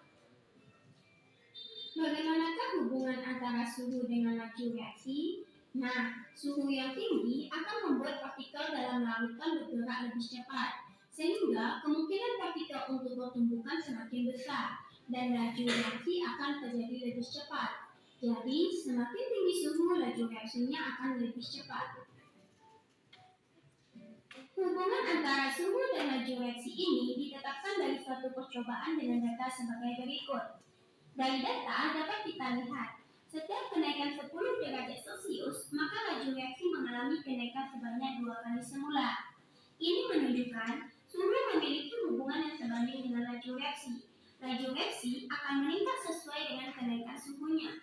Bagaimanakah hubungan antara suhu dengan laju reaksi? Nah, suhu yang tinggi akan membuat partikel dalam larutan bergerak lebih cepat, sehingga kemungkinan partikel untuk bertumbukan semakin besar, dan laju reaksi akan terjadi lebih cepat. Jadi, semakin tinggi suhu, laju reaksinya akan lebih cepat. Hubungan antara suhu dan laju reaksi ini ditetapkan dari suatu percobaan dengan data sebagai berikut. Dari data dapat kita lihat, setiap kenaikan 10 derajat Celcius, maka laju reaksi mengalami kenaikan sebanyak 2 kali semula. Ini menunjukkan suhu memiliki hubungan yang sebanding dengan laju reaksi. Laju reaksi akan meningkat sesuai dengan kenaikan suhunya.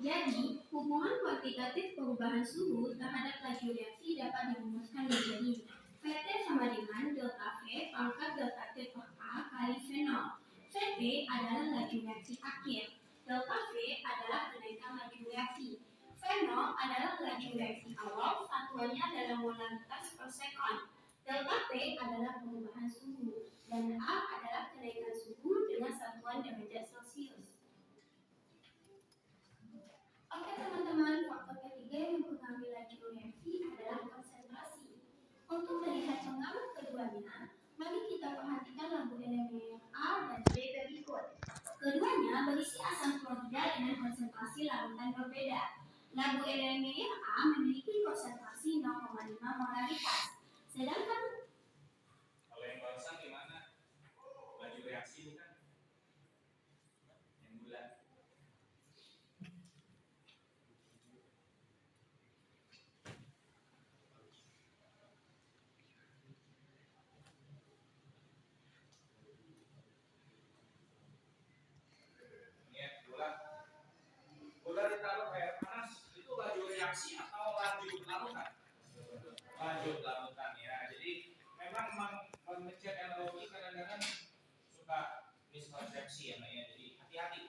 Jadi, hubungan kuantitatif perubahan suhu terhadap laju reaksi dapat dirumuskan menjadi Vt sama dengan delta V pangkat delta T per A kali V0. Vt adalah laju reaksi akhir, delta V adalah kenaikan laju reaksi, V0 adalah laju reaksi awal, satuannya adalah molaritas per sekon, delta T adalah perubahan suhu, dan A adalah kenaikan suhu dengan satuan derajat Celcius. Oke teman-teman, faktor ketiga yang mempengaruhi laju reaksi adalah konsentrasi. Untuk melihat pengaruh keduanya, mari kita perhatikan labu elemen A dan B berikut. Keduanya berisi asam klorida dengan konsentrasi larutan berbeda. Labu elemen A memiliki konsentrasi 0,5 molaritas, sedangkan Kalau yang barusan gimana? Laju reaksi bukan? Yang bulat. Ini bulat. Bulat ditaruh air panas, itu laju reaksi atau laju larutan? Laju larutan ya. Jadi memang mengecek analogi kadang-kadang suka miskonsepsi ya, Mbak ya. Jadi hati-hati.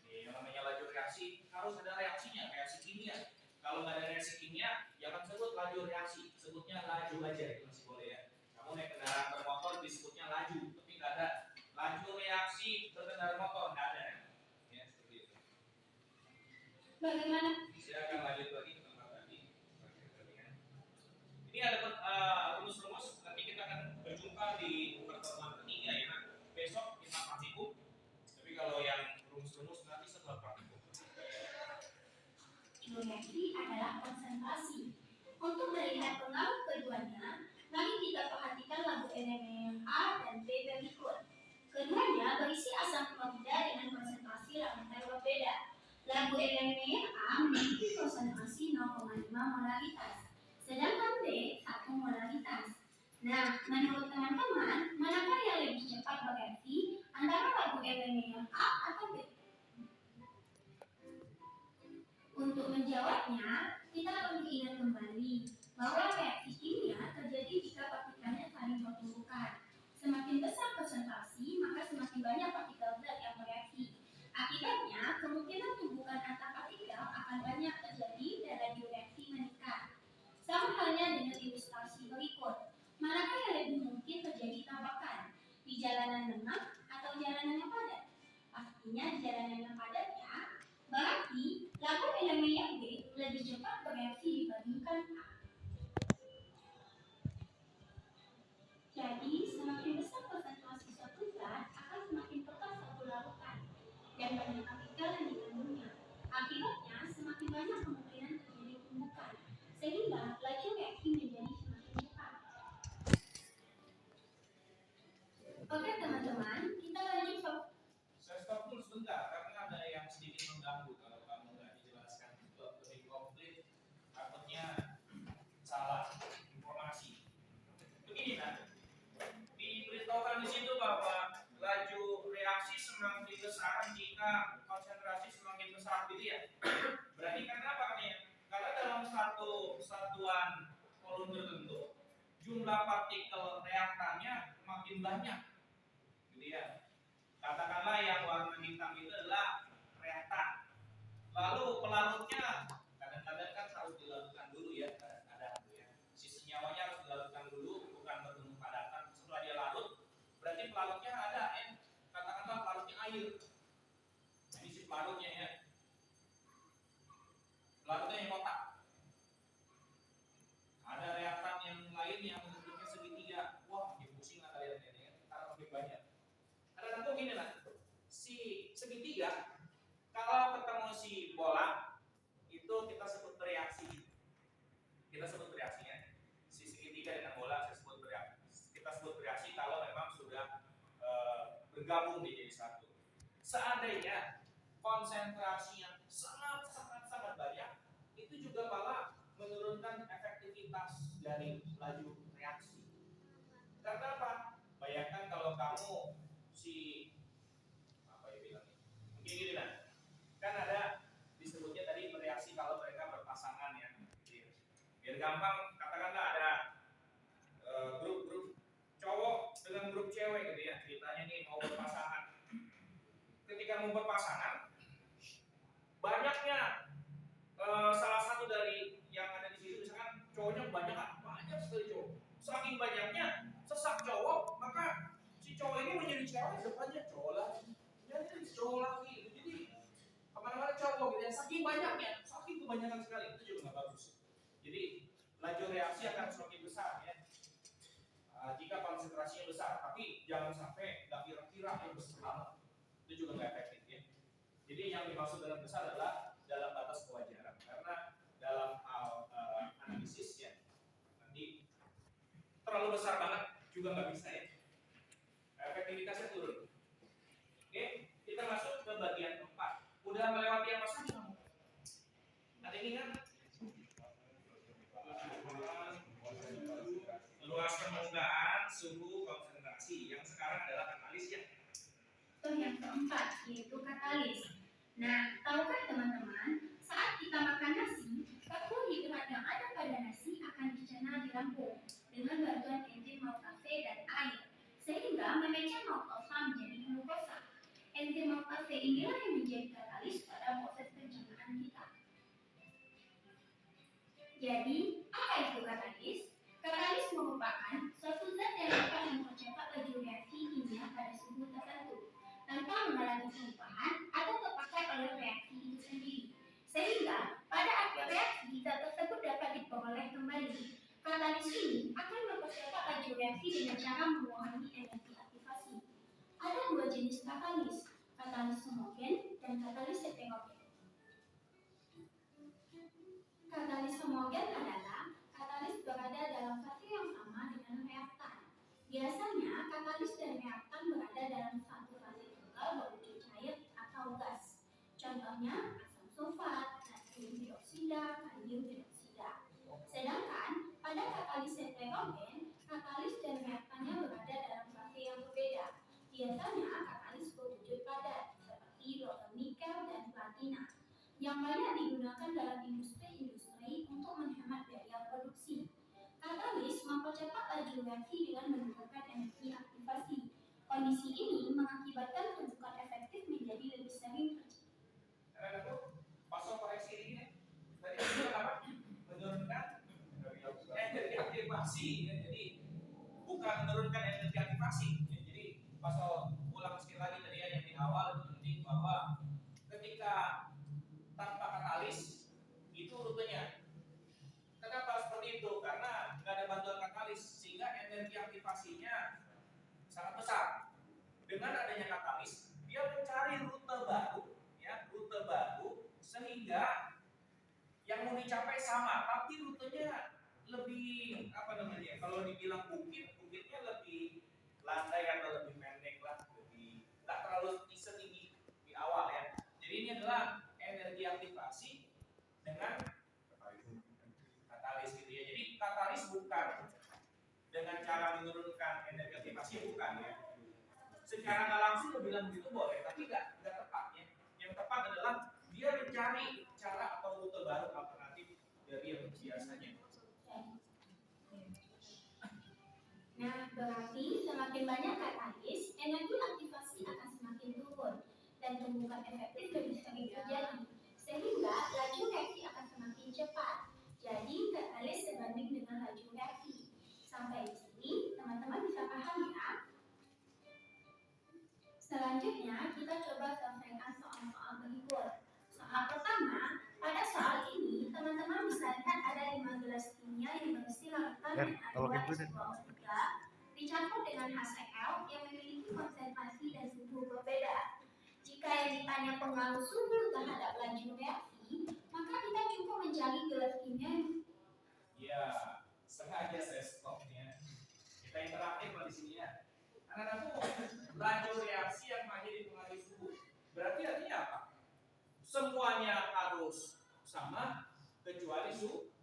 Yang namanya laju reaksi harus ada reaksinya, reaksi kimia. Kalau nggak ada reaksi kimia, jangan sebut laju reaksi, sebutnya laju aja, itu masih boleh ya. Kamu naik kendaraan bermotor disebutnya laju, tapi nggak ada laju reaksi berkendara motor, nggak ada. Ya seperti itu. bagaimana Silakan lanjut lagi ke tempat tadi. Ini ada rumus-rumus, nanti kita akan berjumpa di pertemuan ketiga ya. Besok kita praktikum, tapi kalau yang rumus-rumus nanti setelah praktikum. reaksi adalah konsentrasi. Untuk melihat pengaruh keduanya, mari kita perhatikan labu elemen A dan B berikut. Keduanya berisi asam klorida dengan konsentrasi larutan berbeda. Labu elemen A memiliki konsentrasi 0,5 molaritas, sedangkan B 1 molaritas. Nah, menurut teman-teman, manakah yang lebih cepat bereaksi antara labu elemen A atau B? Untuk menjawabnya, kita perlu ingat kembali bahwa reaksi kimia terjadi jika partikelnya saling bertumbukan. Semakin besar konsentrasi, maka semakin banyak partikel zat yang bereaksi. Akibatnya, kemungkinan tumbukan antar partikel akan banyak terjadi dan laju reaksi meningkat. Sama halnya dengan ilustrasi berikut. Manakah yang lebih mungkin terjadi tabrakan? Di jalanan lengang atau jalanan yang padat? Pastinya di jalanan yang padat ya. Berarti, labu elemen yang B lebih cepat bereaksi dibandingkan A. Jadi, semakin besar konsentrasi suatu zat akan semakin pekat satu larutan dan banyak partikel yang dikandungnya. Akibatnya, semakin banyak kemungkinan terjadi tumbukan, sehingga laju reaksi menjadi semakin cepat. Oke teman-teman, kita lanjut ke Saya stop dulu sebentar karena ada yang sedikit mengganggu kalau kamu nggak dijelaskan lebih komplit, takutnya salah informasi. Begini kan, diberitahukan di situ bahwa laju reaksi semakin besar jika konsentrasi semakin besar, gitu ya. Berarti kenapa nih? Karena dalam satu satuan volume tertentu, jumlah partikel reaktannya makin banyak, gitu ya. Katakanlah yang warna hitam itu adalah reaktan. air. Ini si pelarutnya ya. Pelarutnya yang kotak. Ada reaktan yang lain yang bentuknya segitiga. Wah, makin pusing lah kalian ini ya. Karena makin banyak. Ada tentu gini lah. Si segitiga kalau ketemu si bola itu kita sebut bereaksi. Kita sebut bereaksi ya. Si segitiga dengan bola saya sebut bereaksi. Kita sebut bereaksi kalau memang sudah bergabung menjadi satu. Seandainya konsentrasi yang sangat banyak, itu juga malah menurunkan efektivitas dari laju reaksi. Karena apa? Bayangkan kalau kamu si apa ya bilangnya? Mungkin gini lah. Kan ada disebutnya tadi bereaksi kalau mereka berpasangan ya. Biar gampang, katakanlah ada grup-grup cowok dengan grup cewek gitu ya. Ceritanya nih mau berpasangan. Ketika mau berpasangan, banyaknya salah satu dari yang ada di situ misalkan cowoknya banyak sekali cowok. Saking banyaknya sesak cowok, maka si cowok ini menjadi cewek depannya cowok lagi, jadi cowok lagi. Jadi kemana-mana cowok gitu ya. Saking banyaknya, saking kebanyakan sekali itu juga nggak bagus. Jadi laju reaksi akan semakin besar ya. Jika konsentrasinya besar, tapi jangan sampai nggak kira-kira yang besar banget. Itu juga nggak efektif ya. Jadi yang dimaksud dengan besar adalah dalam batas kewajaran, karena dalam analisis ya nanti terlalu besar banget juga nggak bisa ya, efektivitasnya turun. Oke, kita masuk ke bagian keempat. Udah melewati apa saja kamu? Ada yang ingat? Luas permukaan, suhu, konsentrasi. Yang sekarang adalah katalis ya. Yang keempat yaitu katalis. Nah, tahukah teman-teman, saat kita makan nasi, karbohidrat yang ada pada nasi akan dicerna di lambung dengan bantuan enzim maltase dan air, sehingga memecah maltosa menjadi glukosa. Enzim maltase inilah yang menjadi katalis pada proses pencernaan kita. Jadi, apa itu katalis? Katalis merupakan suatu zat yang dapat mempercepat laju reaksi kimia pada suhu tertentu tanpa mengalami perubahan atau terpakai oleh reaksi itu sendiri, sehingga pada akhir reaksi zat tersebut dapat diperoleh kembali. Katalis ini akan mempercepat laju reaksi dengan cara mengurangi energi aktivasi. Ada dua jenis katalis, katalis homogen dan katalis heterogen. Katalis homogen adalah katalis berada dalam fase yang sama dengan reaktan. Biasanya katalis dan reaktan berada dalam satu fase tunggal berwujud cair atau gas. Contohnya asam sulfat, natrium hidroksida, kalium hidroksida. Sedangkan pada katalis heterogen, katalis dan reaktannya berada dalam fase yang berbeda. Biasanya katalis berwujud padat seperti logam nikel dan platina, yang banyak digunakan dalam industri untuk menghemat biaya produksi. Katalis mempercepat laju reaksi dengan menurunkan energi aktivasi. Kondisi ini mengakibatkan tumpukan efektif menjadi lebih sering terjadi. Karena itu pasal koreksi ini tadi itu apa? Menurunkan energi aktivasi ya. Jadi bukan menurunkan energi aktivasi ya. Jadi pasal ulang sekali lagi tadi ya, yang di awal itu penting bahwa ketika tanpa katalis itu rutenya. Kenapa seperti itu? Karena nggak ada bantuan katalis sehingga energi aktivasinya sangat besar. Dengan adanya katalis, dia mencari rute baru, ya, rute baru sehingga yang mau dicapai sama, tapi rutenya lebih apa namanya? Kalau dibilang bukitnya lebih landai atau lebih pendek lah, lebih tak terlalu setinggi di awal ya. Jadi ini adalah energi aktivasi dengan katalis gitu ya. Jadi katalis bukan dengan cara menurunkan energi aktivasi, bukan ya. Secara nggak langsung lo bilang begitu boleh, tapi nggak tepat ya. Yang tepat adalah dia mencari cara atau rute baru alternatif dari yang biasanya. Nah, berarti semakin banyak katalis, energi aktivasi akan semakin turun dan tumbukan efektif lebih sering terjadi, sehingga laju reaksi akan semakin cepat. Jadi, katalis sebanding dengan laju reaksi. Sampai di sini, teman-teman bisa paham ya? Selanjutnya, Selanjutnya, kita coba selesaikan soal-soal berikut. Soal pertama, pada soal ini, teman-teman bisa lihat ada 5 gelas kimia yang berisi larutan NA2H2O3 dicampur dengan HCl yang memiliki konsentrasi dan suhu berbeda. Jika yang ditanya pengaruh suhu terhadap laju reaksi, maka kita cukup mencari gelas kimia. Ya, sengaja saya stop ya. Kita interaktif di sini ya. Anak-anakku, laju reaksi yang hanya dipengaruhi suhu. Berarti artinya apa? Semuanya harus sama kecuali suhu.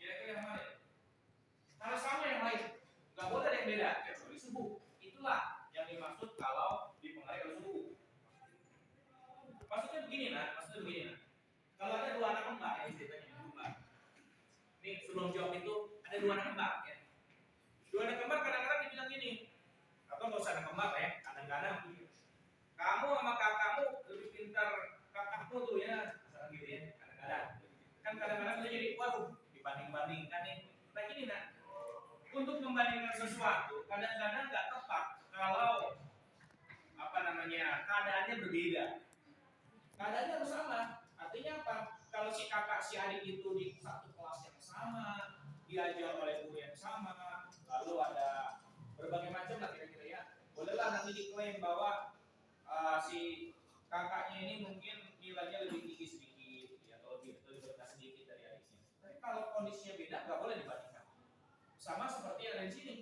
Kira-kira yang mana? Kalau sama yang lain, nggak boleh ada yang beda kecuali suhu. Itulah yang dimaksud kalau dipengaruhi oleh suhu. Maksudnya begini nah. Kalau ada dua anak kembar ya ceritanya kembar. Nih sebelum jawab itu ada dua anak kembar ya. Dua anak kembar kadang-kadang dibilang gini, atau nggak usah anak kembar ya, kadang-kadang kamu sama kakakmu lebih pintar kakakmu tuh ya, misalkan gitu ya, kadang-kadang. Kan kadang-kadang itu jadi, waduh, dibanding-bandingkan nih. Nah gini nak, untuk membandingkan sesuatu kadang-kadang nggak tepat kalau keadaannya berbeda. Keadaannya harus sama. Artinya apa? Kalau si kakak si adik itu di satu kelas yang sama, diajar oleh guru yang sama, lalu ada berbagai macam lah kira-kira ya. Bolehlah nanti diklaim bahwa si kakaknya ini mungkin nilainya lebih tinggi sedikit, ya, atau lebih rendah sedikit dari adiknya. Tapi kalau kondisinya beda, nggak boleh dibandingkan. Sama seperti yang ada di sini.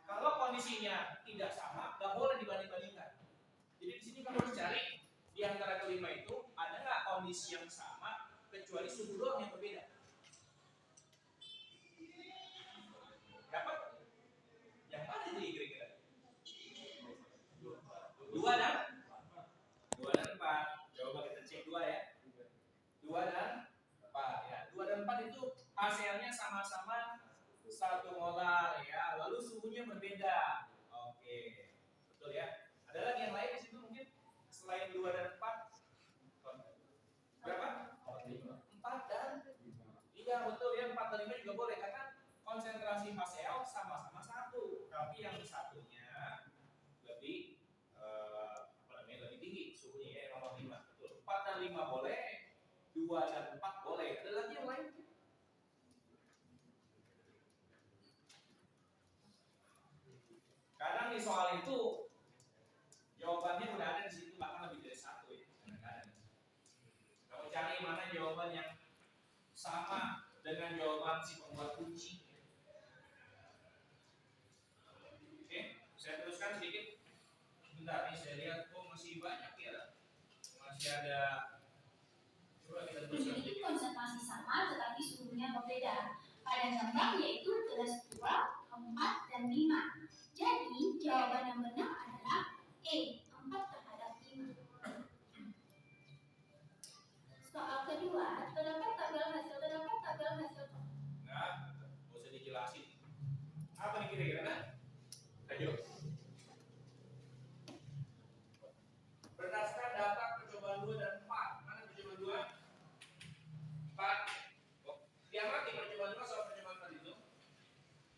Kalau kondisinya tidak sama, nggak boleh dibanding-bandingkan. Jadi di sini kamu harus cari di antara kelima itu ada nggak kondisi yang sama kecuali suhu doang yang berbeda. Dapat? Yang mana nih kira-kira? Dua dan empat. Coba kita cek dua ya. 2 dan 4 ya. 2 dan 4 itu hasilnya sama-sama 1 molar ya. Lalu suhunya berbeda. Oke. Betul ya. Ada lagi yang lain di situ mungkin selain 2 dan 4? Berapa? 4 dan iya betul ya, 4 dan 5 juga boleh karena konsentrasi HCl sama-sama 1, tapi yang satunya lebih lebih tinggi suhunya ya, nomor 5 betul. 4 dan 5 boleh, 2 dan 4 boleh. Ada lagi yang lain? Kadang di soal itu jawabannya udah ada di situ bahkan lebih dari 1 ya. Kadang-kadang. Kamu cari mana jawaban yang sama dengan jawaban si pembuat kunci. Oke, saya teruskan sedikit. Bentar nih saya lihat kok masih banyak ya. Masih ada. Coba kita teruskan. Memiliki konsentrasi sama tetapi suhunya berbeda. Pada gambar yaitu gelas 2, 4, dan 5. Jadi jawaban yang benar adalah E, 4 terhadap 5. Soal kedua, terdapat tabel hasil. Nah, nggak usah dijelasin. Apa nih kira-kira? Nah, ayo. Berdasarkan data percobaan 2 dan 4. Mana percobaan 2? 4. Oh, yang mati percobaan 2 soal percobaan 4 itu.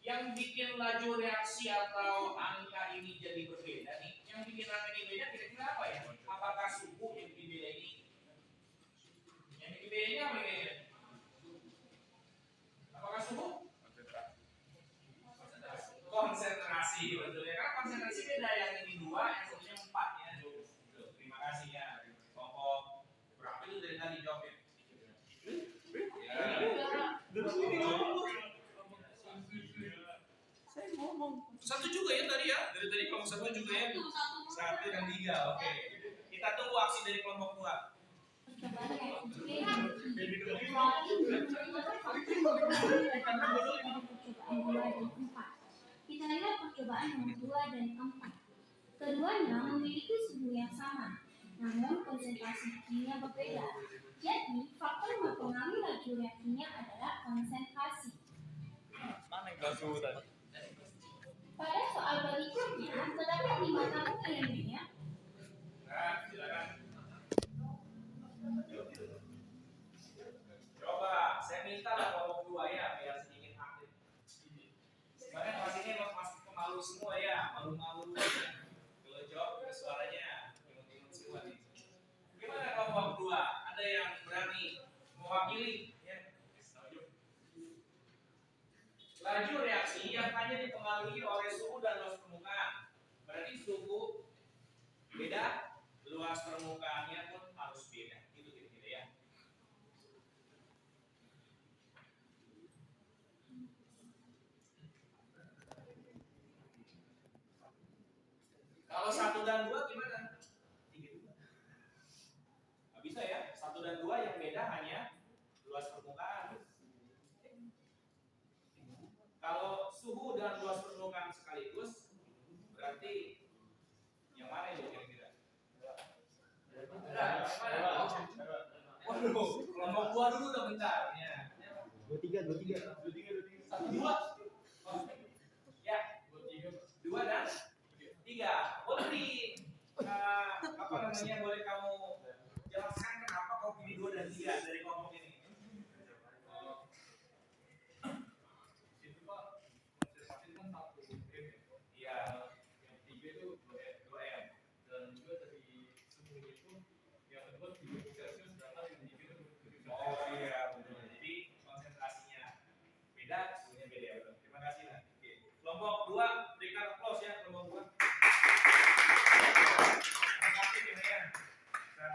Yang bikin laju reaksi atau angka ini jadi berbeda nih. Yang bikin angka ini beda kira-kira apa ya? Apakah suhu yang bikin beda ini? Yang bikin bedanya apa kira-kira? Apakah suhu? Konsentrasi, betul ya. Karena konsentrasi beda, yang ini 2, yang satunya 4 ya. Terima kasih ya. Kelompok berapa itu dari tadi jawabnya? Saya ngomong. 1 juga ya tadi ya. Dari tadi kelompok 1 juga ya. 1 dan 3, oke. Kita tunggu aksi dari kelompok 2. Kita lihat percobaan nomor 2 dan 4. Keduanya memiliki suhu yang sama, namun konsentrasi kimia berbeda. Jadi, faktor mempengaruhi laju reaksinya adalah konsentrasi. Mana yang kelas suhu tadi? Pada soal berikutnya, terdapat 5 tabung elemennya. Nah, silakan. Coba, saya minta lah kelompok 2 ya, biar sedikit aktif. Sebenarnya pas ini masih pemalu semua ya, malu-malu. Kalau jawab beda, luas permukaannya pun harus beda. Itu kira-kira ya. Kalau 1 dan 2 gimana? 3 nggak bisa ya. 1 dan 2 yang beda hanya luas permukaan. Kalau suhu dan luas permukaan sekaligus, berarti yang mana itu kira-kira? Waduh, kelompok gua dulu udah bentar. Ya. 23. 1, 2. Ya, 2 dan 3. Boleh apa namanya? Boleh kamu jelaskan kenapa kau pilih 2 dan 3 dari kelompok ini? Itu Pak, konsentrasi kan 1 M. Iya. Yang 3 itu 2 M. Dan juga dari suhu itu yang kedua 30 Celcius, sedangkan yang 3 itu 7 Oh iya, betul. Jadi konsentrasinya beda, suhunya beda ya, betul. Terima kasih Nak. Oke. Kelompok 2 berikan applause ya kelompok 2. Terima kasih ya.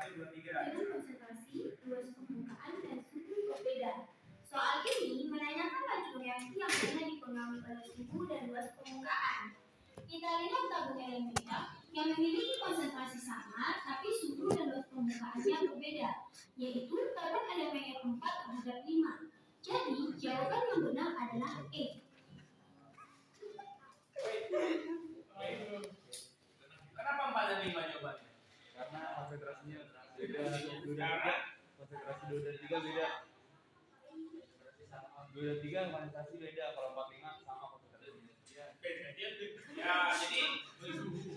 1, 2, 3. Dengan konsentrasi, luas permukaan, dan suhu berbeda. Soal ini menanyakan laju reaksi yang hanya dipengaruhi oleh suhu dan luas permukaan. Kita lihat tabung elemenya yang memiliki konsentrasi sama, tapi suhu dan luas permukaannya berbeda, yaitu karbon elemen 4 terhadap 5. Jadi, jawaban yang benar adalah E. Kenapa 4 dan 5 jawabannya? Karena konsentrasinya beda. Karena Konsentrasi 2 dan 3 beda. 2 dan 3 konsentrasi beda. Kalau 4 5 sama konsentrasinya. ya jadi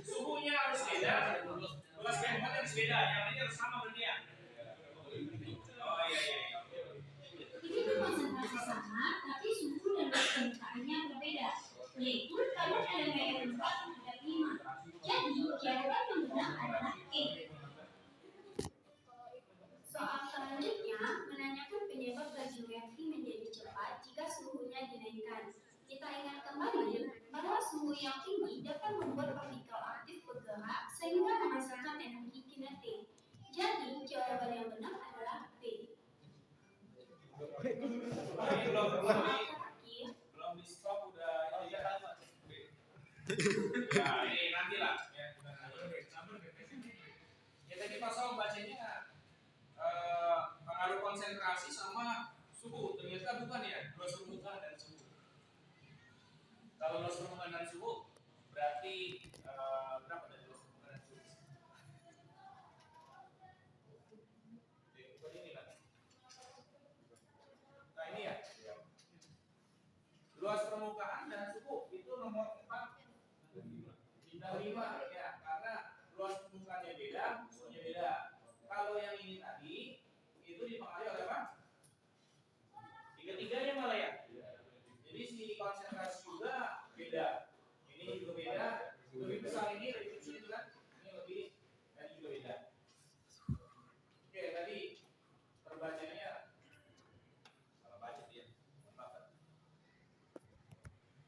suhunya harus beda, luas permukaan harus beda, yang lainnya harus sama berarti ya. Oh iya. Ini konsentrasi sama, tapi suhu dan luas permukaannya berbeda, yaitu karbon elemen 4 terhadap 5. Jadi, jawaban yang benar adalah E. Soal selanjutnya menanyakan penyebab laju reaksi menjadi cepat jika suhunya dinaikkan. Kita ingat kembali bahwa suhu yang tinggi dapat membuat partikel aktif bergerak sehingga menghasilkan energi kinetik. Jadi, jawaban yang benar adalah B. Belum di stop udah itu ya. Ya ini nanti lah. Ya tadi Pak Saul bacanya pengaruh konsentrasi sama suhu, ternyata bukan ya, luas permukaan dan suhu. Kalau luas permukaan dan suhu berarti berapa dari luas permukaan dan suhu? Ini lah. Nah ini ya. Luas permukaan dan suhu itu nomor 4 dan 5 ya, karena luas permukaannya beda, suhunya beda. Kalau yang ini tadi itu dipengaruhi oleh apa? Tiga-tiganya malah ya. Jadi si konsentrasi juga beda. Ini juga beda. Lebih besar ini, lebih kecil itu kan. Ini lebih, tadi juga beda. Oke, tadi perbacanya salah baca dia.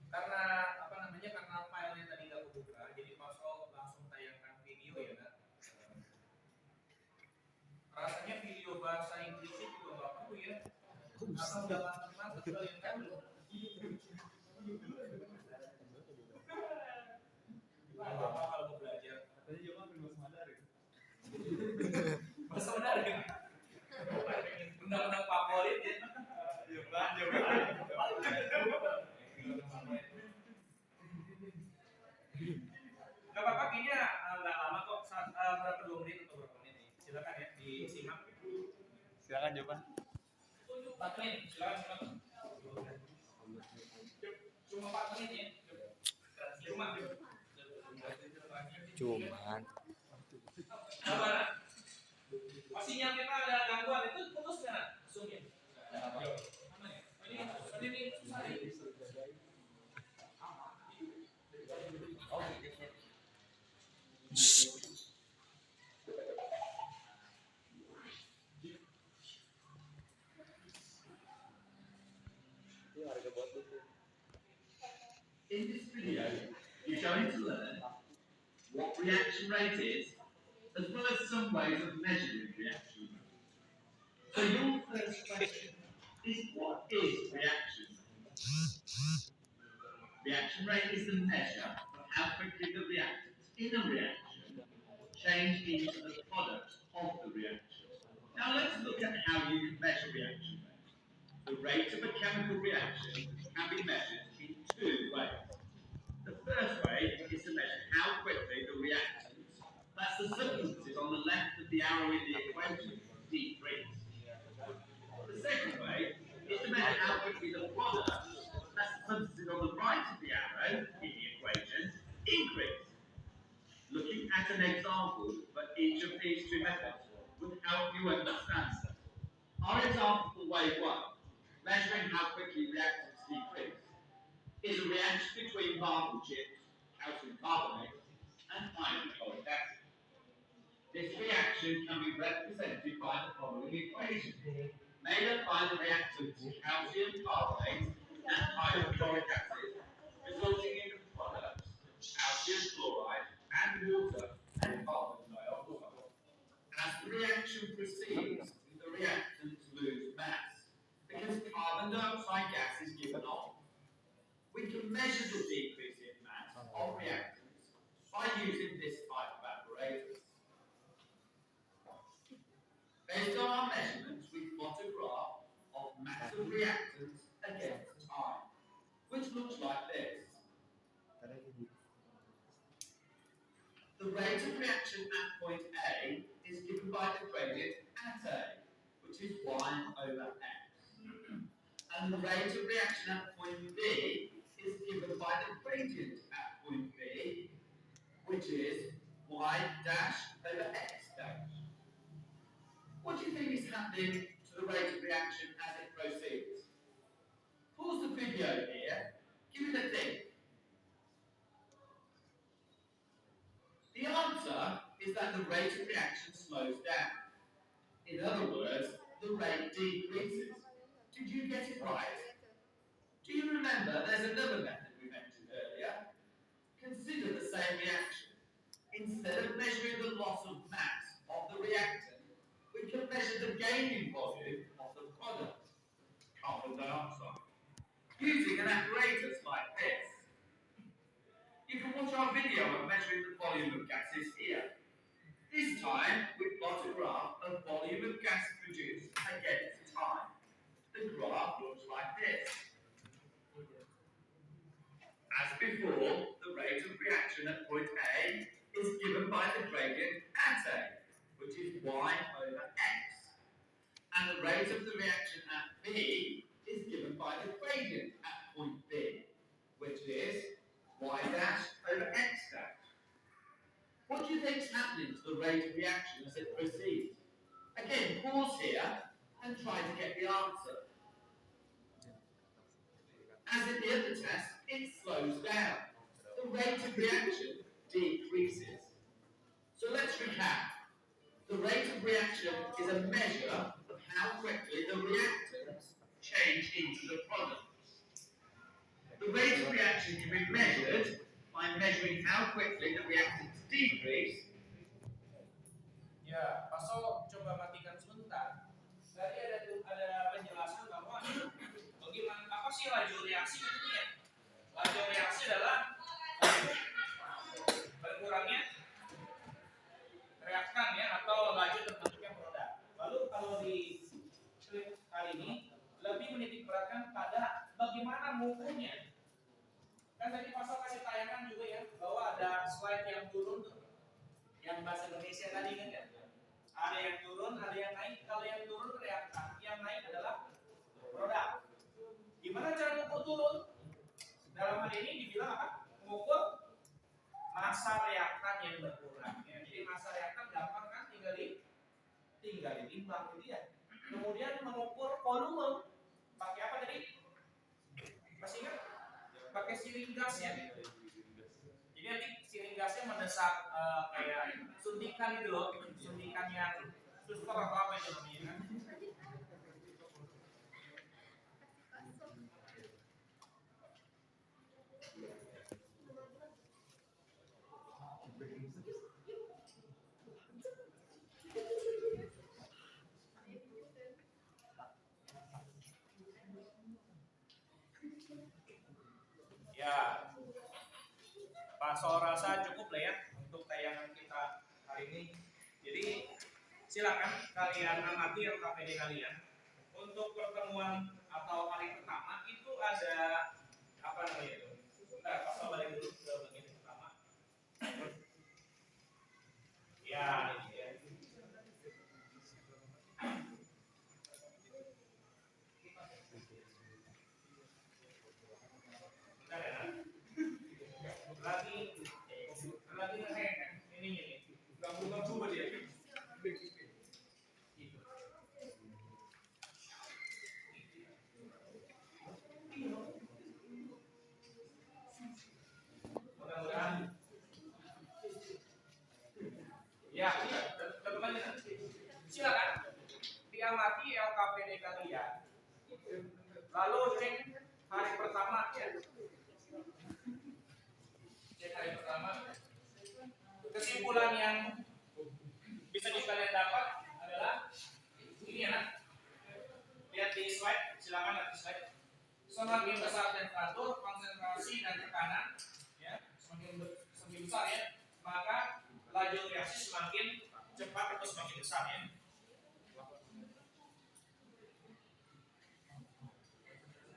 Karena apa namanya? Karena filenya tadi nggak kebuka, jadi Pak Sol langsung tayangkan video ya kan. Rasanya video bahasa Inggrisnya juga nggak perlu ya. Atau udah mantep kalian kan belum? Apa kalau mau belajar? Katanya jangan ambil bahasa Mandarin. Bahasa Mandarin. Undang-undang favorit ya. Gak apa-apa, kayaknya nggak lama kok. Berapa 2 menit atau berapa menit nih? Silakan ya disimak. Silakan jawaban. 4 menit, silakan. Cuma 4 menit ya. Di rumah. Cuman Apa? Masih nyampe ada gangguan itu putus nggak? Zoom-nya? Ini susah nih. In this video, you're going to learn what reaction rate is, some ways of measuring reaction rate. So your first question is, what is reaction rate? Reaction rate is the measure of how quickly the reactants in a reaction change into the product of the reaction. Now let's look at how you can measure reaction rate. The rate of a chemical reaction can be measured in two ways. The first way is to measure how quickly the reactants, that's the substances on the left of the arrow in the equation, decrease. The second way is to measure how quickly the products, that's the substances on the right of the arrow in the equation, increase. Looking at an example for each of these two methods would help you understand them. Our example for way 1, measuring how quickly reactants decrease, is a reaction between marble chips, calcium carbonate, and hydrochloric acid. This reaction can be represented by the following equation, made up by the reactants calcium carbonate and hydrochloric acid, resulting in the products calcium chloride and water and carbon dioxide. As the reaction proceeds, the reactants lose mass because carbon dioxide gas is given off. We can measure the decrease in mass of reactants by using this type of apparatus. Based on our measurements, we plot a graph of mass of reactants against time, which looks like this. The rate of reaction at point A is given by the gradient at A, which is y over x. And the rate of reaction at point B is given by the gradient at point B, which is y dash over x dash. What do you think is happening to the rate of reaction as it proceeds? Pause the video here, give it a think. The answer is that the rate of reaction slows down. In other words, the rate decreases. Did you get it right? Do you remember there's another method we mentioned earlier? Consider the same reaction. Instead of measuring the loss of mass of the reactant, we can measure the gain in volume of the product, carbon dioxide, using an apparatus like this. You can watch our video of measuring the volume of gases here. This time, we plot a graph of volume of gas produced against time. The graph looks like this. As before, the rate of reaction at point A is given by the gradient at A, which is y over x. And the rate of the reaction at B is given by the gradient at point B, which is y dash over x dash. What do you think is happening to the rate of reaction as it proceeds? Again, pause here and try to get the answer. As in the other test, it slows down. The rate of reaction decreases. So let's recap. The rate of reaction is a measure of how quickly the reactants change into the product. The rate of reaction can be measured by measuring how quickly the reactants decrease. Ya, Paso coba matikan sebentar. Tadi ada penjelasan bahwa bagaimana apa sih laju reaksi itu ya? Laju reaksi adalah berkurangnya reaktan ya atau laju terbentuknya produk. Lalu kalau di slide kali ini lebih menitik beratkan pada bagaimana mengukurnya. Kan tadi Pasal kasih tayangan juga ya bahwa ada slide yang turun tuh, yang bahasa Indonesia tadi kan ya. Ada yang turun, ada yang naik. Kalau yang turun reaktan, yang naik adalah produk. Gimana cara mengukur turun? Dalam hal ini dibilang apa? Mengukur massa reaktan yang berkurang. Ya, jadi massa reaktan gampang kan, tinggal ditimbang gitu ya. Kemudian mengukur volume. Pakai apa tadi? Masih ingat? Pakai siring gas ya. Jadi nanti siring gasnya mendesak kayak suntikan gitu loh, suntikan yang suster atau apa itu namanya kan? Ya, Pak Sol rasa cukup lah ya untuk tayangan kita hari ini. Jadi silakan kalian amati LKPD kalian. Untuk pertemuan atau hari pertama itu ada apa namanya itu? Bentar, Pak Sol balik dulu ke bagian pertama. Ya, ini dia. Bentar ya. Lagi ini ganggu aja ya. Mudah-mudahan ya, teman-teman silakan diamati LKPD kalian. Lalu cek hari pertama ya. Cek hari pertama. Kesimpulan yang bisa kalian dapat adalah ini ya. Lihat di slide, silakan lihat di slide. Semakin besar temperatur, konsentrasi dan tekanan, ya, semakin besar ya, maka laju reaksi semakin cepat atau semakin besar ya.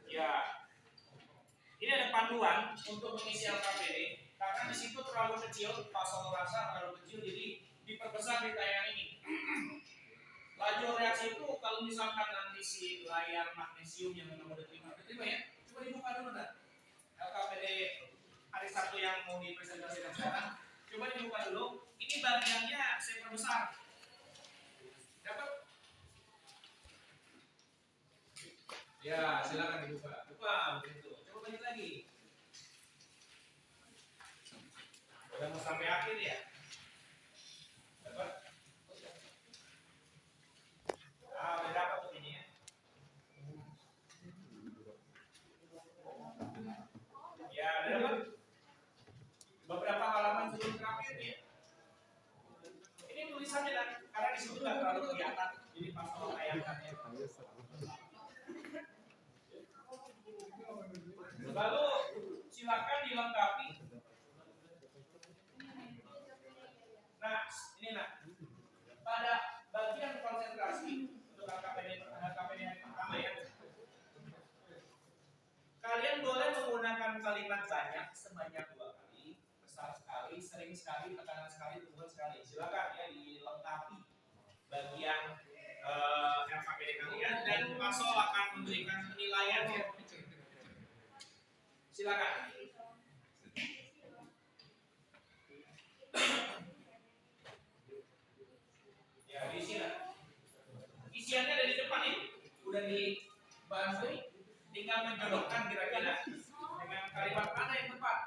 Ya, ini ada panduan untuk mengisi LKPD. Karena di situ terlalu kecil, pasal rasa terlalu kecil, jadi diperbesar di tayangan ini. Laju reaksi itu kalau misalkan nanti si layar magnesium yang nomor diterima ya, coba dibuka dulu dah. LKPD hari Sabtu yang mau dipresentasikan sekarang, coba dibuka dulu. Ini bagiannya saya perbesar. Dapat? Ya, silakan dibuka. Buka begitu. Coba balik lagi. Udah mau sampai akhir ya? Dapat? Udah dapat tuh ini ya. Ya, udah dapat. Beberapa halaman sebelum terakhir ya. Ini tulisannya dan karena di situ nggak terlalu kelihatan, jadi pas kalau tayangannya. Lalu silakan dilengkapi. Nah, ini pada bagian konsentrasi untuk LKPD yang pertama ya. Kalian boleh menggunakan kalimat banyak sebanyak 2 kali, besar sekali, sering sekali, tekanan sekali, turun sekali. Silakan ya dilengkapi bagian LKPD kalian dan Pak Sol akan memberikan penilaian ya. Silakan. Ya, di sini. Isiannya ada di depan ini. Udah dibantu, tinggal menjodohkan kira-kira dengan kalimat mana yang tepat.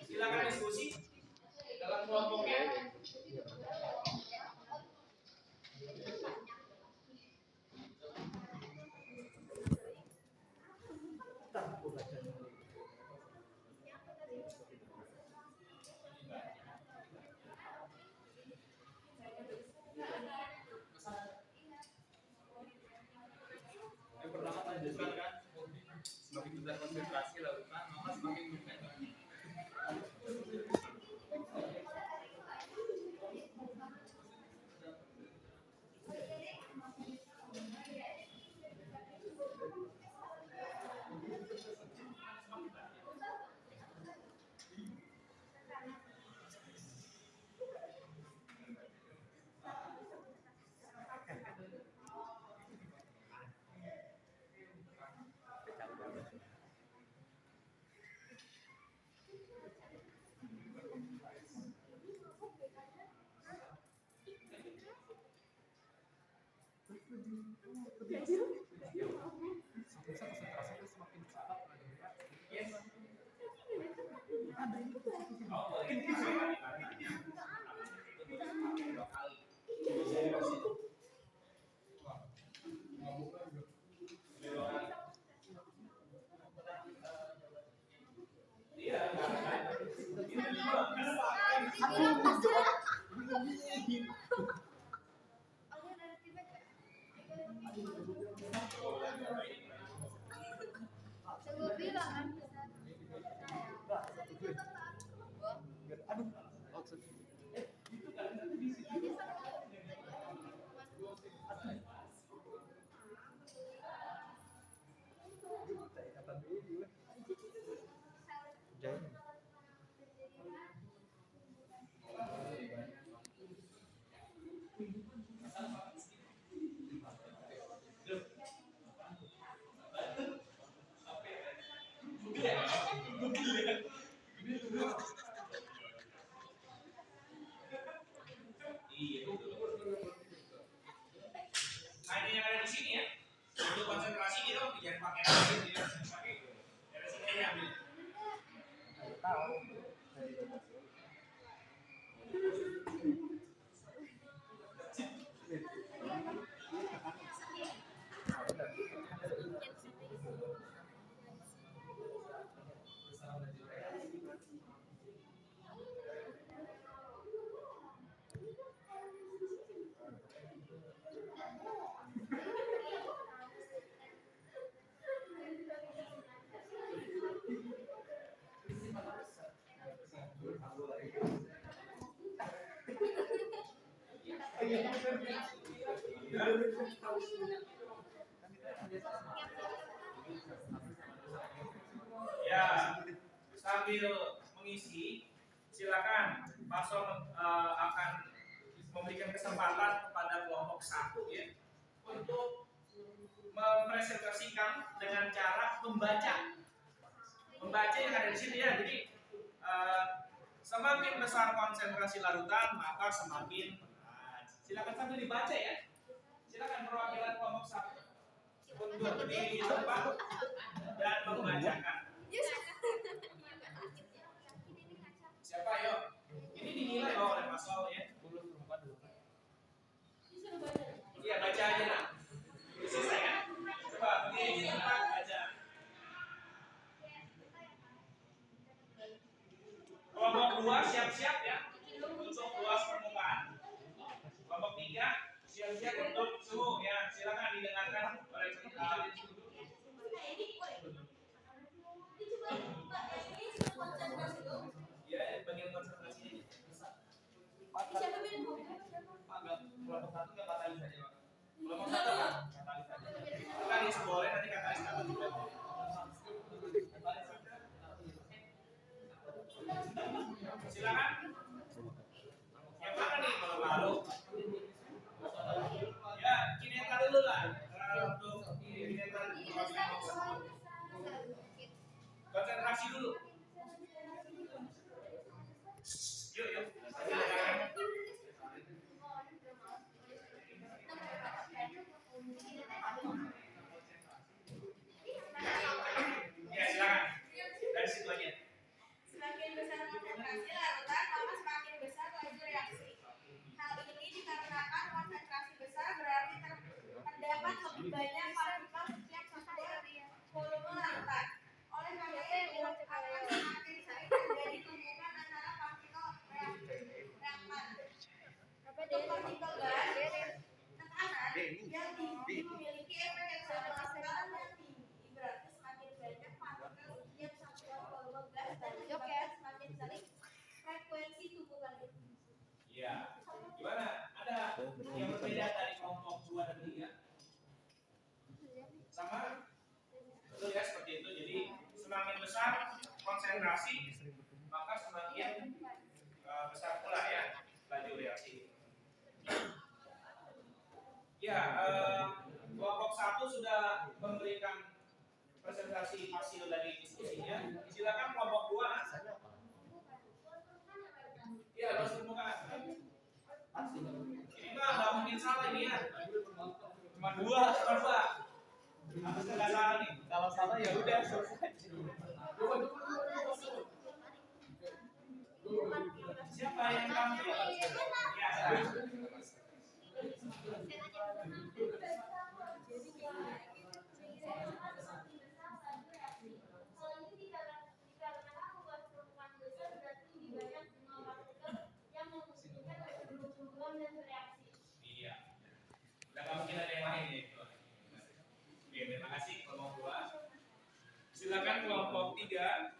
Silakan diskusi dalam kelompoknya. Yang pertama lanjutkan kan, semakin besar konsentrasi lakukan, maka semakin bukan. Ya, sambil mengisi, silakan Paslon akan memberikan kesempatan kepada kelompok 1 ya untuk mempresentasikan dengan cara membaca yang ada di sini ya. Jadi semakin besar konsentrasi larutan maka semakin berat. Silakan sambil dibaca ya. Silakan perwakilan kelompok 1 untuk berdiri di tempat dan membacakan. Siapa yuk? Ini dinilai oleh Mas Sol ya. Iya baca aja lah. Selesai kan? Coba berdiri di tempat baca. Kelompok 2 siap-siap ya untuk luas permukaan. Kelompok 3 siap-siap untuk suhu ya. Silakan didengarkan oleh ya, bagian konsentrasi aja. Kelompok 1 nggak katalis saja Pak. Kelompok 1 Pak, katalis saja. Katalis boleh nanti katalis tambah juga. Silakan. Yang mana nih kalau lalu? Ya, kinetra dulu lah. Untuk kinetra konsentrasi dulu. Yuk, yuk. Ya, silakan. Dari situ aja. Semakin besar konsentrasi larutan, maka semakin besar laju reaksi. Hal ini dikarenakan konsentrasi besar berarti terdapat lebih banyak partikel setiap satu volume larutan. Oleh karena itu, akan semakin sering terjadi tumbukan antara partikel reaktan. Untuk partikel gas, tekanan yang tinggi memiliki efek yang sama dengan yang tinggi. Berarti semakin banyak partikel setiap satuan volume gas dan menyebabkan semakin sering frekuensi tumbukan itu. Iya. Gimana? Ada yang berbeda dari kelompok 2 dan 3? Sama? Betul ya seperti itu. Jadi semakin besar konsentrasi maka semakin besar pula ya laju reaksi. Ya, kelompok 1 sudah memberikan presentasi hasil dari diskusinya. Silakan kelompok 2. Iya, harus permukaan. Ini mah nggak mungkin salah ini ya. Cuma dua. Harus nggak salah nih. Kalau salah ya udah selesai. Siapa yang tampil? Ya, silakan. Iya. Udah nggak mungkin ada yang lain ya. Oke, terima kasih kelompok 2. Silakan kelompok 3.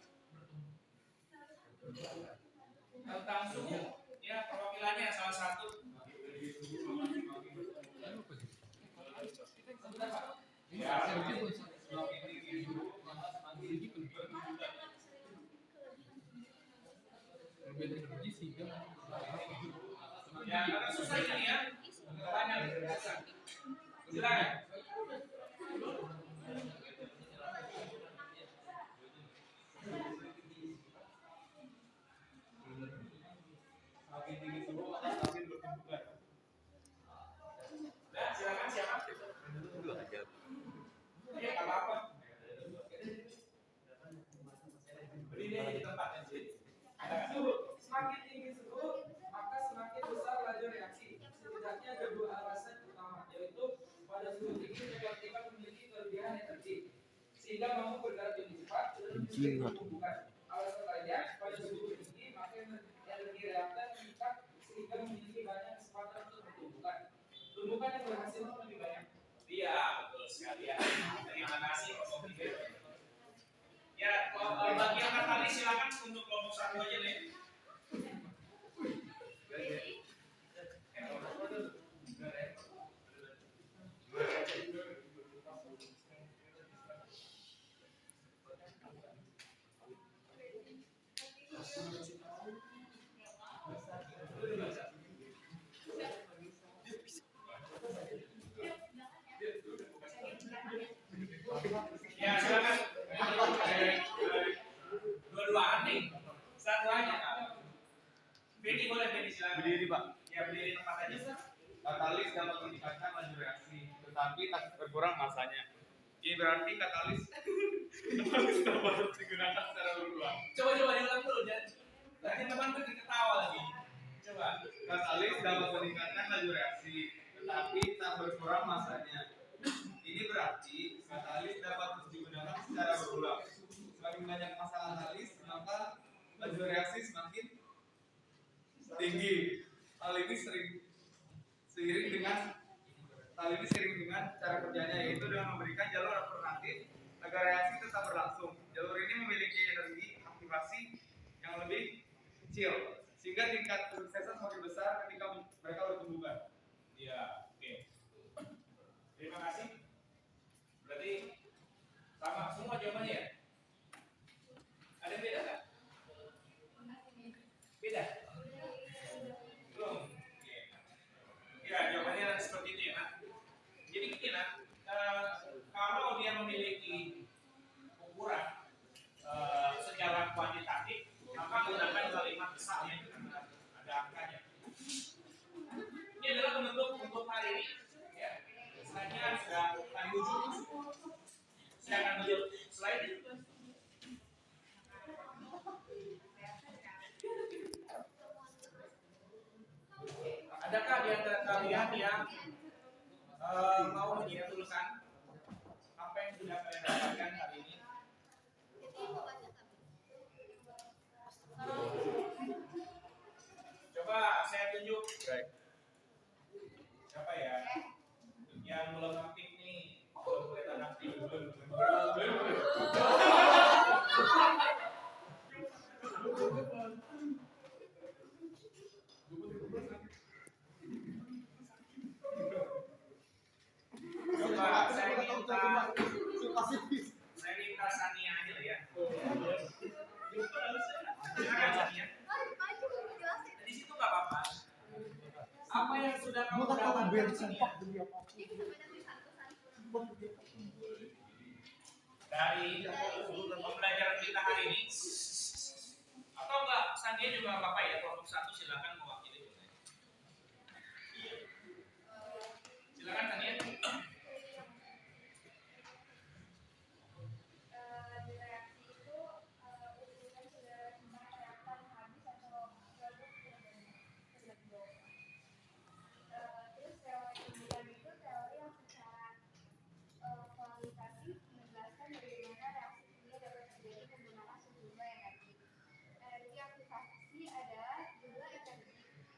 Tentang suhu, ya perwakilannya salah satu. Ya. Ya, agak susah ini ya. Banyak. Silakan. Makin tinggi suhu maka semakin bertumbukan. Nah, silakan siapa? Ya, nggak apa-apa. Berdiri aja di tempat aja. Semakin tinggi suhu, maka semakin besar laju reaksi. Setidaknya ada dua alasan utama, yaitu pada suhu tinggi partikel memiliki kelebihan energi, sehingga mampu bergerak lebih cepat dan lebih sering bertumbukan. Alasan lainnya, pada suhu tinggi maka energi reaktan meningkat sehingga memiliki banyak kesempatan untuk bertumbukan. Tumbukan yang berhasil lebih banyak. Iya, betul sekali ya. Terima kasih kelompok 3. Ya, bagi yang katalis silakan untuk kelompok 1 aja deh. Ya berdiri tempat aja. Katalis dapat meningkatkan laju reaksi, tetapi tak berkurang masanya. Ini berarti katalis dapat digunakan secara berulang. Coba diulang dulu dan tadi teman tuh ketawa lagi. Coba. Katalis dapat meningkatkan laju reaksi, tetapi tak berkurang masanya. Ini berarti katalis dapat terus digunakan secara berulang. Semakin banyak masa katalis, maka laju reaksi semakin tinggi. Hal ini seiring dengan cara kerjanya, yaitu dengan memberikan jalur alternatif agar reaksi tetap berlangsung. Jalur ini memiliki energi aktivasi yang lebih kecil, sehingga tingkat kesuksesan semakin besar ketika mereka bertumbukan. Iya, oke. Terima kasih. Berarti sama semua jawabannya ya? Ada yang beda nggak? Beda? Belum. Oke. Ya, jawabannya seperti itu ya, Nak. Jadi gini, Nak. Kalau dia memiliki ukuran secara kuantitatif, maka gunakan kalimat besar ya, karena ada angkanya. Ini adalah bentuk untuk hari ini. Ya. Slide-nya sudah paling ujung. Saya akan tunjuk slide itu. Adakah di antara kalian yang mau menyimpulkan apa yang sudah kalian dapatkan hari ini? Coba saya tunjuk. Siapa ya? Yang belum aktif nih, belum kelihatan aktif. Coba saya minta Sania aja lah ya. Silakan Sania. Di situ nggak apa-apa. Apa yang sudah kamu dapatkan Sania? Dari pembelajaran kita hari ini, atau enggak Sania juga nggak apa-apa ya, kelompok 1 silakan mewakili. Silakan Sania.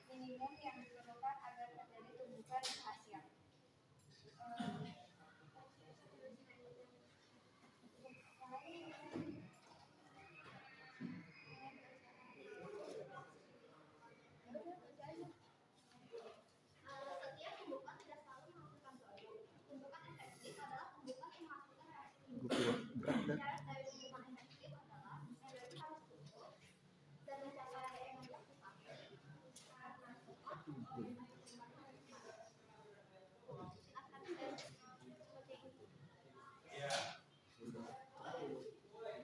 Minimum yang diperlukan agar terjadi tumbukan yang hasil. Setiap tumbukan tidak selalu menghasilkan produk. Tumbukan efektif adalah tumbukan yang menghasilkan reaksi. Syarat dari tumbukan efektif adalah energi harus tumbuh dan mencapai energi aktivasi. Ya.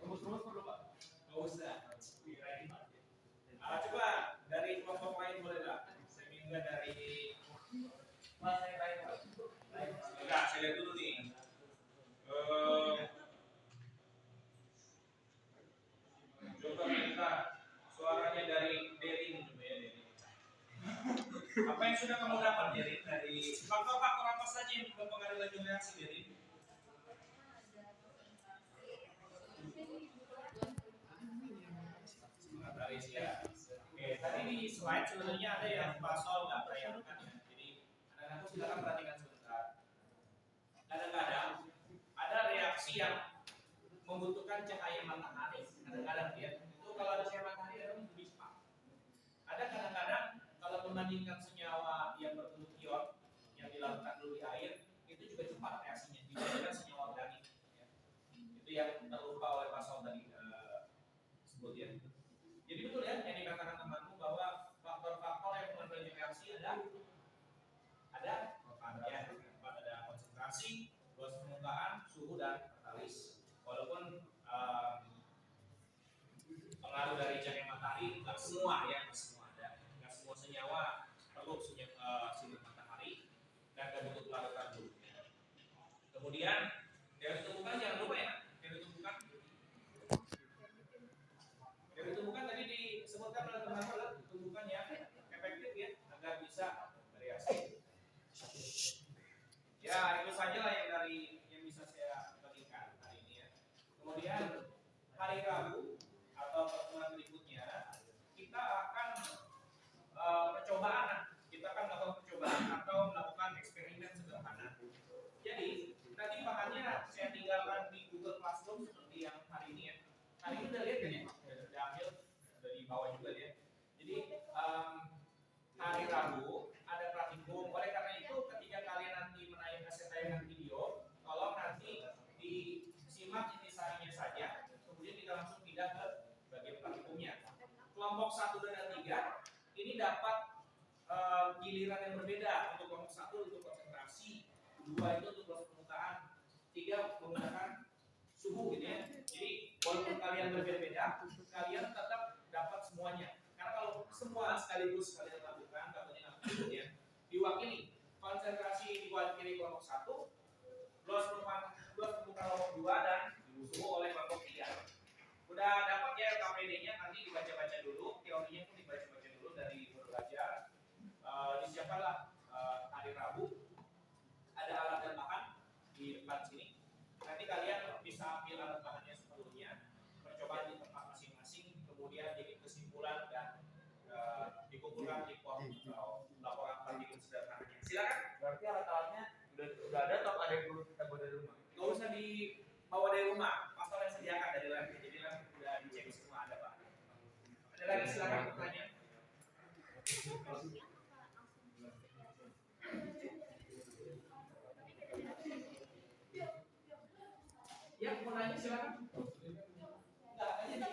Rumus-rumus perlu Pak? Nggak usah. Coba dari kelompok lain boleh nggak? Saya minta dari Mas saya lain Pak. Enggak, saya lihat dulu nih. Coba minta suaranya dari Derin coba ya Derin. Apa yang sudah kamu dapat Derin dari faktor-faktor apa saja yang mempengaruhi laju reaksi Derin? Oke, tadi di slide sebenarnya ada yang Pak Sol nggak perhatikan ya. Jadi anak-anakku silakan perhatikan sebentar. Kadang-kadang ada reaksi yang membutuhkan cahaya matahari. Kadang-kadang ya, itu kalau ada cahaya matahari lebih cepat. Ada kadang-kadang kalau membandingkan senyawa yang berbentuk ion yang dilakukan dulu di air, itu juga cepat reaksinya dibandingkan senyawa organik. Ya. Itu yang terlupa oleh Pak Sol tadi sebut ya. Jadi betul ya yang dikatakan temanmu bahwa faktor-faktor yang mempengaruhi reaksi ada konsentrasi, luas permukaan, suhu dan katalis. Walaupun pengaruh dari cahaya matahari nggak semua ya, nggak semua ada, nggak semua senyawa perlu Kemudian teori tumbukan jangan lupa ya, teori tumbukan. Teori tumbukan tadi disebutkan oleh teman-teman, tumbukan yang efektif ya agar bisa bereaksi. Ya itu saja lah yang bisa saya bagikan hari ini ya. Kemudian hari Rabu atau pertemuan berikutnya kita akan percobaan, kita akan melakukan percobaan atau melakukan eksperimen sederhana. Jadi nanti bahannya saya tinggalkan di Google Classroom seperti yang hari ini ya. Hari ini udah lihat kan ya, udah diambil dari bawah juga ya. Jadi hari Rabu ada praktikum. Oleh karena itu ketika kalian nanti menayangkan tayangan video, tolong nanti disimak intisarinya saja. Kemudian kita langsung pindah ke bagian praktikumnya. Kelompok 1 dan 3 ini dapat giliran yang berbeda. Untuk kelompok 1 untuk konsentrasi, 2 itu untuk proses permukaan, 3 menggunakan suhu gitu ya. Jadi walaupun kalian berbeda-beda, kalian tetap dapat semuanya. Karena kalau semua sekaligus kalian lakukan, katanya nggak ya. Diwakili konsentrasi diwakili kelompok 1, luas permukaan kelompok 2 dan suhu oleh kelompok 3. Udah dapat ya KPD-nya, nanti dibaca-baca dulu, teorinya pun dibaca-baca dulu dari guru belajar. Disiapkanlah hari Rabu ada alat dan bahan di depan sini. Nanti kalian bisa ambil alat bahannya sebelumnya, percobaan di tempat masing-masing, kemudian bikin kesimpulan dan dikumpulkan di laporan praktikum sederhananya. Silakan. Berarti alat-alatnya udah ada atau ada yang perlu kita bawa dari rumah? Gak usah dibawa dari rumah, pastor yang sediakan dari lab. Jadi lab udah dicek semua ada pak. Ada lagi silakan bertanya. Ya, mau nanya silakan. Enggak aja nih.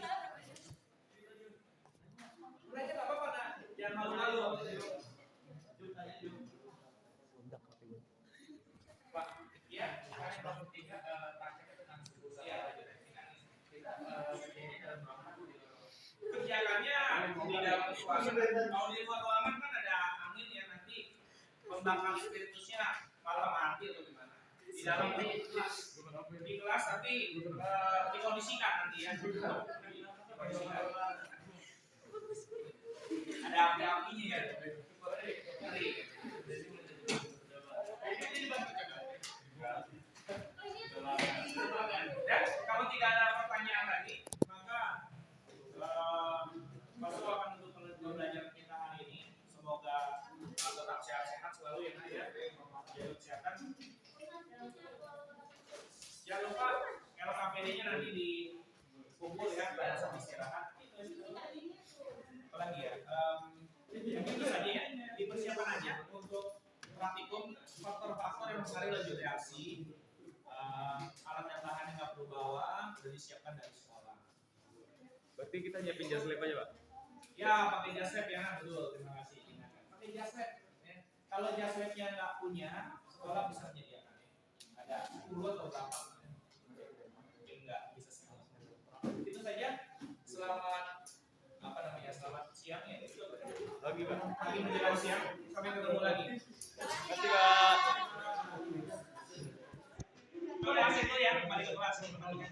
Nanya enggak apa-apa, nah. Jangan malu-malu. Pak, ya, sekarang kelompok 3 prakteknya tentang suhu ya. Kerjakannya di dalam ruangan. Kalau di luar ruangan kan ada angin ya, nanti membakar spiritusnya malah mati atau gimana. Di dalam di kelas tapi dikondisikan nanti ya. Ada api-apinya ya. Ngeri. Dan kalau tidak ada pertanyaan lagi, maka Masuk akan untuk pembelajaran kita hari ini. Semoga tetap sehat-sehat selalu ya, ya. Jaga kesehatan. Jangan lupa LKPD-nya nanti dikumpul ya pada saat istirahat. Apalagi ya, mungkin itu saja ya. Dipersiapkan aja untuk praktikum faktor-faktor yang mempengaruhi laju reaksi. Alat dan bahan yang nggak perlu bawa sudah disiapkan dari sekolah. Berarti kita nyiapin jas lab aja, Pak? Ya, pakai jas lab ya, betul. Terima kasih. Pakai jas lab. Ya. Kalau jas labnya nggak punya, sekolah bisa menyediakan. Ya. Ada 10 atau berapa? Mungkin nggak bisa semua. Itu saja. Selamat siang ya. Lagi, Pak. Lagi menjelang siang. Sampai ketemu lagi. Terima kasih, Pak. Oke, asik dulu ya. Kembali ke kelas.